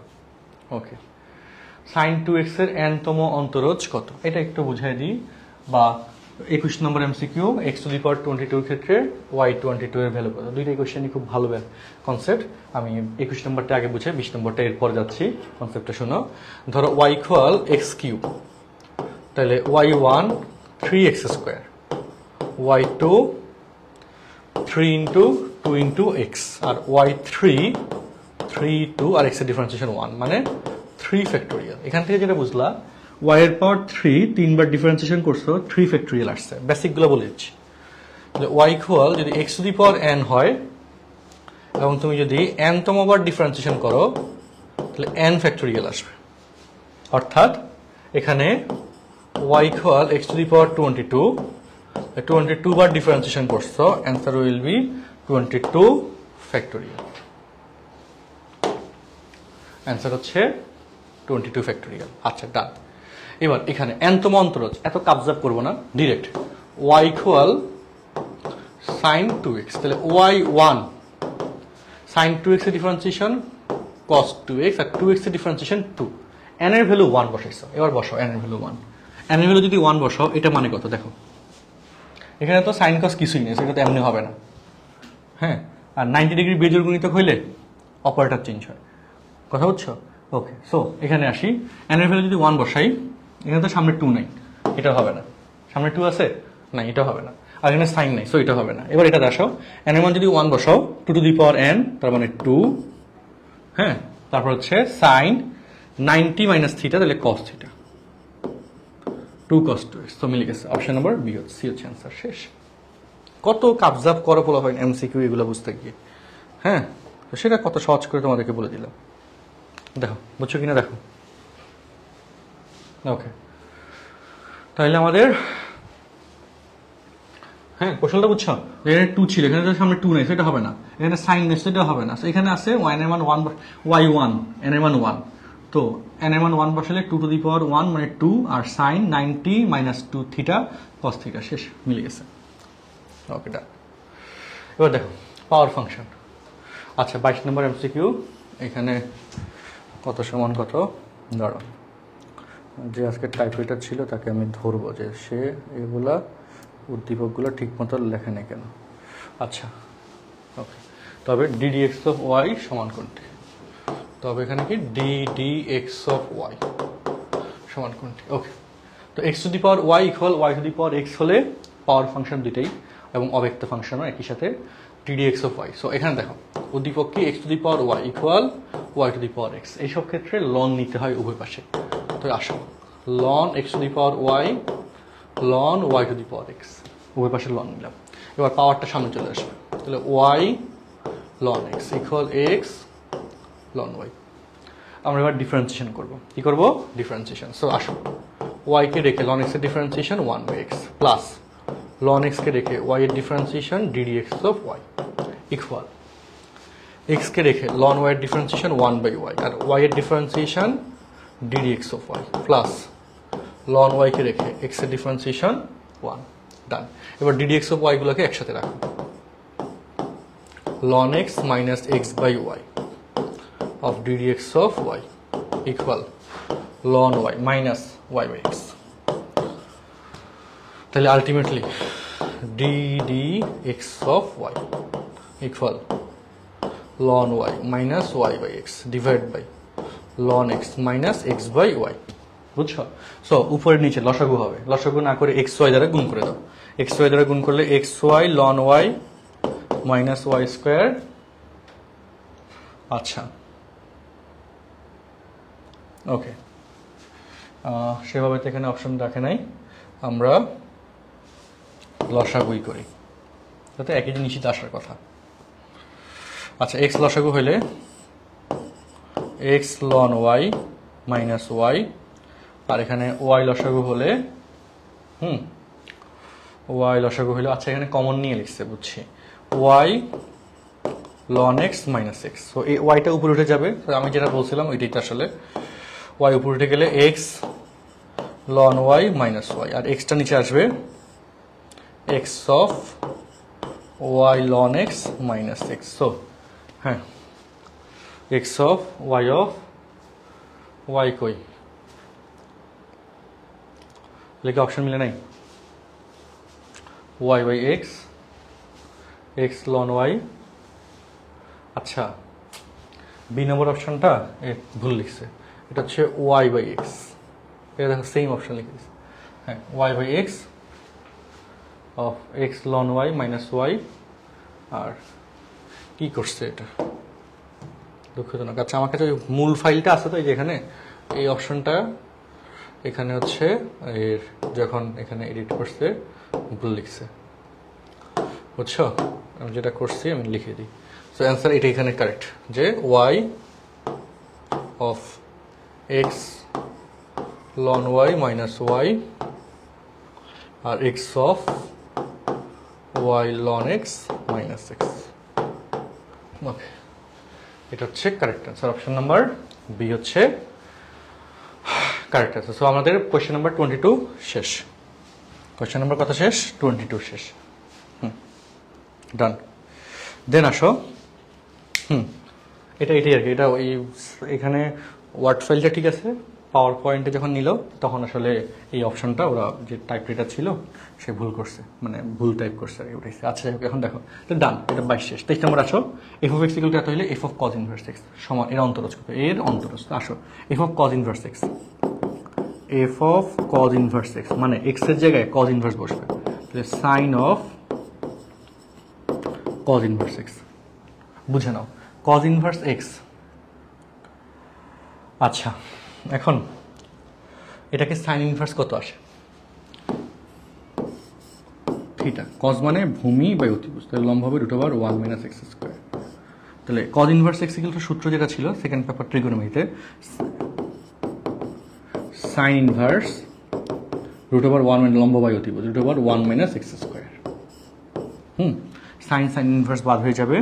ওকে, sin 2x এর n তম অন্তরজ কত? এটা একটু বুঝাই দিই। বা 21 নম্বর এমসিকিউ x⁻22 এর ক্ষেত্রে y22 এর ভ্যালু কত? দুইটা কোশ্চেনই খুব ভালো কনসেপ্ট। আমি 21 নম্বরটা আগে বুঝাই, 20 নম্বরটা এরপর যাচ্ছি। কনসেপ্টটা শোনো। ধরো y ইকুয়াল x3, তাহলে y1 3x square, y2 3 into 2 into x, আর y3 3 2 আর x এর ডিফারেন্সিয়েশন 1 মানে 3 ফ্যাক্টোরিয়াল। এখান থেকে যেটা বুঝলা y এর পাওয়ার 3 তিনবার ডিফারেন্সিয়েশন করছো, 3 ফ্যাক্টোরিয়াল আসছে। বেসিকগুলো বলে দিচ্ছি। তাহলে y ইকুয়াল যদি x⁻n হয় এবং তুমি যদি n-তম বার ডিফারেন্সিয়েশন করো তাহলে n ফ্যাক্টোরিয়াল আসবে। অর্থাৎ এখানে y ইকুয়াল x⁻22, 22 বার ডিফারেন্সিয়েশন করছো, answer will be 22 factorial. Answer হচ্ছে 22 ফ্যাক্টোরিয়াল। আচ্ছা, ডান। এবার এখানে n-তম অন্তরজ, এত কাবজাব করবো না, direct y equal sin 2x, তাহলে y1 sin 2x এর ডিফারেন্সিয়েশন cos 2x আর 2x এর ডিফারেন্সিয়েশন 2, n এর ভ্যালু 1 বসাইছো। এবার বসাও n এর ভ্যালু 1, n এর ভ্যালু যদি 1 বসাও, এটা মানে কত দেখো, এখানে তো sin cos কিছুই নেই, সেটা তো এমনি হবে না। হ্যাঁ, আর 90 ডিগ্রি বেজোড় গুণিতক হইলে অপারেটর চেঞ্জ হয়, কথা বুঝছো? ওকে, সো এখানে আসি, n এর ভ্যালু যদি 1 বসাই, এখানে তো সামনে 2 নাই, এটা হবে না। সামনে 2 আছে না, এটা হবে না। আর এখানে সাইন নাই, সো এটা হবে না। এবার এটা বসাও, n এর মান যদি 1 বসাও, 2 টু দি পাওয়ার n, তার মানে 2, হ্যাঁ, তারপর হচ্ছে সাইন 90 মাইনাস থিটা, তাহলে cos থিটা, 2 cos 2x, তো মিলে গেছে। অপশন নাম্বার বি হচ্ছে, সি হচ্ছে অ্যান্সার। শেষ। কত কাবজাব করো পোলা হয় এমসিকিউ এগুলো বুঝতে গিয়ে। হ্যাঁ, তো সেটা কত সহজ করে তোমাদেরকে বলে দিলাম। দেখো বুঝছো কিনা দেখো। ওকে, তাহলে আমাদের হ্যাঁ কৌশলটা বুঝছো, এখানে 2 ছিল, এখানে তো সামনে 2 নাই, সেটা হবে না, এখানে সাইন নেই, সেটা হবে না। এখানে আছে ওয়ান এর মান 1, y1 n এর মান 1, তো n এর মান 1 বসালে 2 টু দি পাওয়ার 1 মানে 2, আর sine 90 minus 2 theta cos theta, শেষ, মিলে গেছে। ওকে ডান। এবার দেখো পাওয়ার ফাংশন। আচ্ছা 22 নম্বর এমসিকিউ, এখানে কত সমান কত, ধরো যে আজকে টাইপরাইটার ছিল তাকে আমি ধরবো যে সে এগুলা উদ্দীপকগুলো ঠিক মতো লেখে না কেন। আচ্ছা ওকে, তবে ডিডিএক্স অফ ওয়াই সমান কোনটি, তবে এখানে কি ডিডিএক্স অফ ওয়াই সমান কোনটি। ওকে, তো X to the power Y equal Y to the power X হলে পাওয়ার ফাংশন দুইটাই এবং অব্যক্ত ফাংশনও একই সাথে ডিডিএক্স অফ ওয়াই। সো এখানে দেখো উদ্দীপক কি X to the power Y equal Y to the power X, এইসব ক্ষেত্রে লন নিতে হয় উভয় পাশে। তো আসো লন X to the power Y লন Y to the power X, উভয় পাশে লন নিলাম। এবার পাওয়ারটা সামনে চলে আসবে, তাহলে Y loan X equal X ln Y. আমরা এবার ডিফারেন্সিয়েশন করব, কি করব, ডিফারেন্সিয়েশন। সো আসো ওয়াই কে রেখে লন এক্স এর differentiation 1 by X plus ln X কে রেখে ওয়াই এর differentiation d d x of Y equal X কে রেখে লন ওয়াই এর ডিফারেন্সিয়েশন 1 বাই ওয়াই আর ওয়াই এর differentiation d d x of Y plus ln Y কে রেখে এক্স এর ডিফারেন্সিয়েশন 1। ডান। এবার ডিডিএক্স অফ ওয়াই গুলোকে একসাথে রাখো, ln x minus x by y of ddx of y equal ln y minus y by x, তাহলে ultimately ddx of y equal ln y minus y by x divided by ln x minus x by y। বুঝছো? So উপরে নিচে লসাগু হবে, লসাগু না করে xy দ্বারা গুণ করে দাও, xy দ্বারা গুণ করলে xy ln y minus Y square. আচ্ছা ওকে, সেভাবে তো এখানে অপশন রাখে নাই, আমরা লসাগুই করি, যাতে একই জিনিসই আসার কথা। আচ্ছা এক্স লসাগু হইলে X ln Y minus Y, আর এখানে ওয়াই লসাগু হলে ওয়াই লসাগু হইলে, আচ্ছা এখানে কমন নিয়ে লিখছে, বুঝছি, Y loan X minus X. So এই ওয়াইটা উপরে উঠে যাবে, আমি যেটা বলছিলাম ওইটাই তো আসলে, ওয়াই উপরে উঠে গেলে X ln Y minus Y, আর এক্সটা নিচে আসবে X of Y loan X minus X. So হ্যাঁ এক্স অফ ওয়াই কই লিখে অপশন মিলে নাই, Y by X X ln Y. আচ্ছা বি নম্বর অপশনটা ভুল লিখছে, এটা হচ্ছে ওয়াই বাই এক্স, এটা দেখো সেম অপশন লিখে দিচ্ছে, হ্যাঁ Y by X of X ln Y minus Y. আর কি করছে এটা দুঃখজনক। আচ্ছা আমার কাছে মূল ফাইলটা আছে তো এই যে এখানে, এই অপশনটা এখানে হচ্ছে এর যখন এখানে এডিট করছে ভুল লিখছে, বুঝছো? আমি যেটা করছি আমি লিখে দিই। সো অ্যান্সার এটা এখানে কারেক্ট, যে Y of X ln Y minus Y আর X of Y loan X minus X. Okay, এটা হচ্ছে correct answer, option number B হচ্ছে কারেক্ট অ্যান্সার। সো আমাদের কোয়েশ্চেন নাম্বার 22 শেষ, কোয়েশ্চেন নাম্বার কত শেষ, 22 শেষ। ডান। দেন আসো এটাই আর কি, এটা ওই এখানে ওয়ার্ড ফাইলটা ঠিক আছে, পাওয়ার পয়েন্টে যখন নিল তখন আসলে এই অপশনটা ওরা যে টাইপ রেটার ছিল সে ভুল করছে, মানে ভুল টাইপ করছে আর উঠেছে। আচ্ছা এখন দেখো ডান, এটা 22 শেষ। 23 নম্বর আসো, F of X equal to এত হইলে F of cos inverse X সমান এর অন্তরজ কত, এর অন্তরজ। আসো F of cos inverse X, F of cos inverse X মানে এক্স এর জায়গায় কজ ইনভার্স বসবে, তাহলে sine of cos inverse X. বুঝে নাও কজ ইনভার্স এক্স। আচ্ছা এখন এটাকে সাইন ইনভার্স কত আসে, থিটা, কজ মানে ভূমি বাই অতিভুজ, তাহলে লম্ব হবে √1 মাইনাস এক্স স্কোয়ার। তাহলে cos inverse X equal to সূত্র যেটা ছিল সেকেন্ড পেপার ট্রিগোনোমেট্রিতে, সাইন ইনভার্স √1 মানে লম্ব বাই অতিভুজ √1 minus X square. Sine sine inverse বাদ হয়ে যাবে,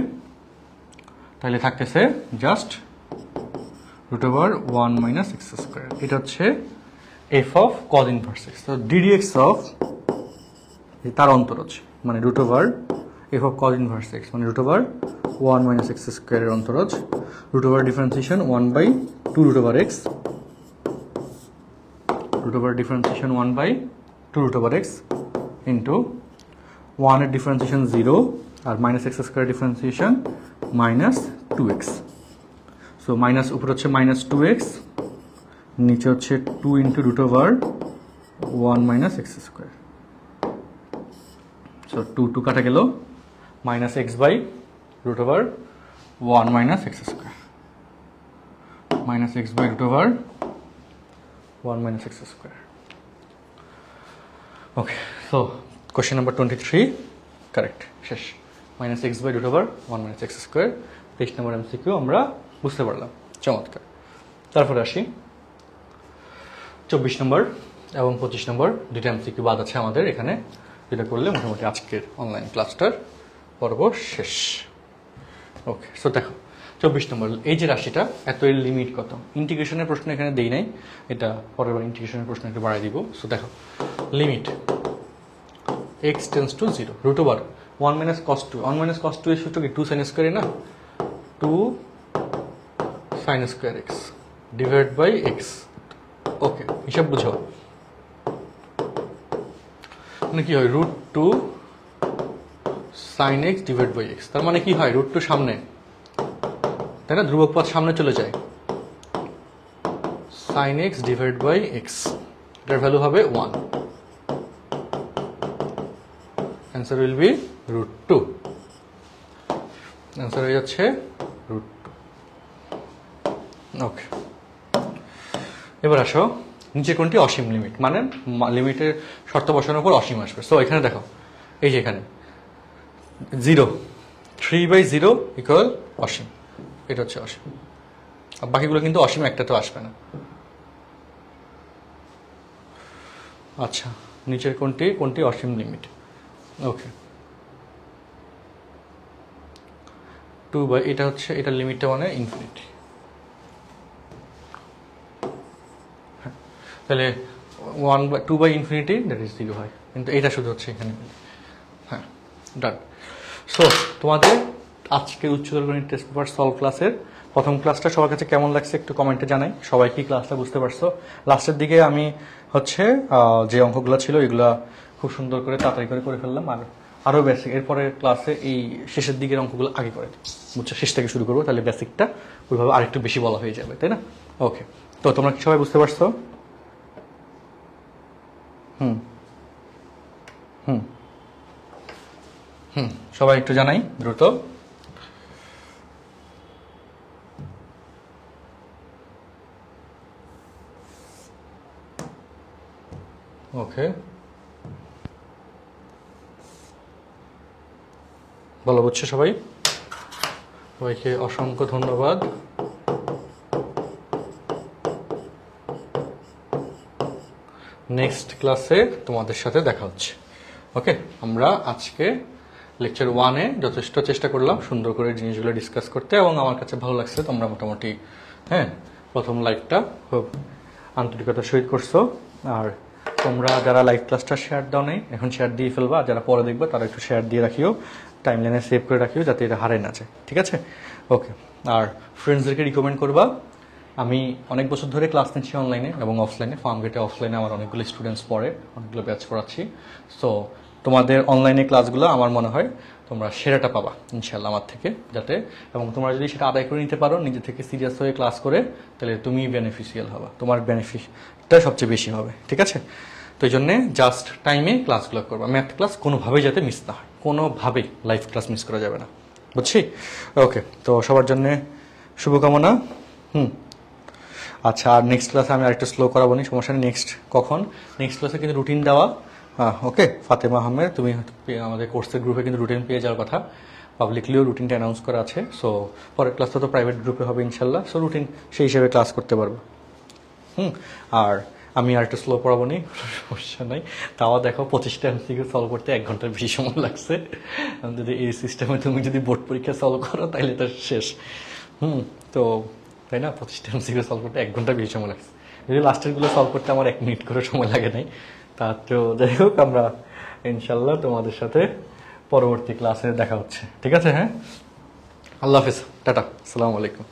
তাহলে থাকতেছে জাস্ট √1 মাইনাস এক্স স্কোয়ার। এটা হচ্ছে F of cos inverse X. তো ডিডিএক্স অফ তার অন্তরজ মানে F of cos inverse X মানে √1 মাইনাস এক্স স্কোয়ারের অন্তরজ, differentiation 1/2 √x, differentiation 1/2 √x into 1 এর ডিফারেন্সিয়েশন 0 আর minus X square differentiation -2x। So minus উপরে হচ্ছে -2x, নিচে হচ্ছে 2 into √1 minus X square. So 2 কাটা গেল, minus X by √1 minus X square, minus X by √1 minus X square. Okay, so question number 23 correct, শেষ। Minus X by √1 minus X square 23 নম্বর MCQ আমরা বুঝতে পারলাম, চমৎকার। তারপরে আসি 24 নম্বর এবং 25 নম্বর দুইটা এমসিকিউ বাদ আছে আমাদের এখানে, যেটা করলে মোটামুটি আজকের অনলাইন ক্লাসটার পর্ব শেষ। ওকে, সো দেখো 24 নম্বর, এই যে রাশিটা এত এর লিমিট কত? ইন্টিগ্রেশনের প্রশ্ন এখানে দেই নাই, এটা পরের বার ইন্টিগ্রেশনের প্রশ্ন একটু বাড়াই দিব। সো দেখো limit x tends to 0 √1 minus cos 2, 1 minus cos 2 এর সূত্র কি 2 sin স্কয়ার না, 2 sin square x divide by x। Okay, হিসাব বুঝো, মানে কি হয় √2 sin x divide by x, তার মানে কি হয় √2 সামনে, তাই না, ধ্রুবক পদ সামনে চলে যায়, sin x divide by x, এটার ভ্যালু হবে 1, অ্যান্সার উইল বি √2, অ্যান্সার হয়ে যাচ্ছে √2। ওকে, এবার আসো নিচে কোনটি অসীম লিমিট, মানে লিমিটের শর্ত বসানোর পর অসীম আসবে। সো এখানে দেখো, এই যে এখানে 0, 3/0 ইকুয়াল অসীম, এটা হচ্ছে অসীম, আর বাকিগুলো কিন্তু অসীম একটা তো আসবে না। আচ্ছা, নিচের কোনটি অসীম লিমিট? ওকে, 2 এটা হচ্ছে, এটার লিমিটটা মানে ইনফিনিটি, তাহলে 2/∞ দ্যাট ইজ 0 হয়, কিন্তু এটা শুধু হচ্ছে এখানে। হ্যাঁ, ডান। সো তোমাদের আজকের উচ্চতর গণিত টেস্ট পেপার সলভ ক্লাসের প্রথম ক্লাসটা সবার কাছে কেমন লাগছে একটু কমেন্টে জানাই। সবাই কি ক্লাসটা বুঝতে পারছো? লাস্টের দিকে আমি হচ্ছে যে অঙ্কগুলো ছিল এগুলা খুব সুন্দর করে তাড়াতাড়ি করে ফেললাম, আর আরও বেসিক এরপরে ক্লাসে এই শেষের দিকের অঙ্কগুলো আগে করে দিই, বুঝছো, শেষ থেকে শুরু করবো, তাহলে বেসিকটা ওইভাবে আরেকটু বেশি বলা হয়ে যাবে, তাই না? ওকে, তো তোমরা কি সবাই বুঝতে পারছো? সবাই একটু জানাই দ্রুত। ওকে, বলো বুঝছো সবাই? সবাইকে অসংখ্য ধন্যবাদ। নেক্সট ক্লাসে তোমাদের সাথে দেখা হচ্ছে। ওকে, আমরা আজকে লেকচার 1-এ যথেষ্ট চেষ্টা করলাম সুন্দর করে জিনিসগুলো ডিসকাস করতে, এবং আমার কাছে ভালো লাগছে তোমরা মোটামুটি প্রথম লাইভটা খুব আন্তরিকতার সহিত করছো। আর তোমরা যারা লাইভ ক্লাসটা শেয়ার দাও নাই, এখন শেয়ার দিয়ে ফেলবা, যারা পরে দেখবে তারা একটু শেয়ার দিয়ে রাখিও, টাইমলাইনে সেভ করে রাখিও যাতে এটা হারায় না যায়, ঠিক আছে? ওকে, আর ফ্রেন্ডসদেরকে রিকমেন্ড করবা। আমি অনেক বছর ধরে ক্লাস নিচ্ছি অনলাইনে এবং অফলাইনে, ফার্মগেটে অফলাইনে আমার অনেকগুলো স্টুডেন্টস পড়ে, অনেকগুলো ব্যাচ করাচ্ছি। সো তোমাদের অনলাইনে ক্লাসগুলো আমার মনে হয় তোমরা সেরাটা পাবা ইনশাল্লাহ আমার থেকে, যাতে, এবং তোমরা যদি সেটা আদায় করে নিতে পারো নিজে থেকে সিরিয়াস হয়ে ক্লাস করে, তাহলে তুমি বেনিফিশিয়াল হবা, তোমার বেনিফিটটা সবচেয়ে বেশি হবে, ঠিক আছে? তো এই জন্যে জাস্ট টাইমে ক্লাসগুলো করবা। ম্যাথ ক্লাস কোনোভাবেই যাতে মিস না হয়, কোনোভাবেই লাইভ ক্লাস মিস করা যাবে না, বুঝছি? ওকে, তো সবার জন্যে শুভকামনা। আচ্ছা, আর নেক্সট ক্লাসে আমি আরেকটু স্লো করাবো নি, সমস্যা নেই। নেক্সট ক্লাসে কিন্তু রুটিন দেওয়া। ওকে, ফাতেমা আহমেদ, তুমি আমাদের কোর্সের গ্রুপে কিন্তু রুটিন পেয়ে যাওয়ার কথা, পাবলিকলিও রুটিনটা অ্যানাউন্স করা আছে। সো পরের ক্লাসটা তো প্রাইভেট গ্রুপে হবে ইনশাল্লাহ, সো রুটিন সেই হিসেবে ক্লাস করতে পারবো। আর আমি আর একটু স্লো পড়াবো নি, সমস্যা নাই, তাও দেখো 25টা এমসিকিউ সলভ করতে 1 ঘন্টার বেশি সময় লাগছে। যদি এই সিস্টেমে তুমি যদি বোর্ড পরীক্ষা সলভ করো তাহলে তো শেষ। তো তাই না, 25টা এমসিকিউ সলভ করতে 1 ঘন্টা বেশি সময় লাগছে। যদি লাস্টেরগুলো সলভ করতে আমার 1 মিনিট করে সময় লাগে নাই। তা তো যাই হোক, আমরা ইনশাল্লাহ তোমাদের সাথে পরবর্তী ক্লাসে দেখা হচ্ছে, ঠিক আছে? হ্যাঁ, আল্লাহ হাফিজ, টাটা, আসসালামু আলাইকুম।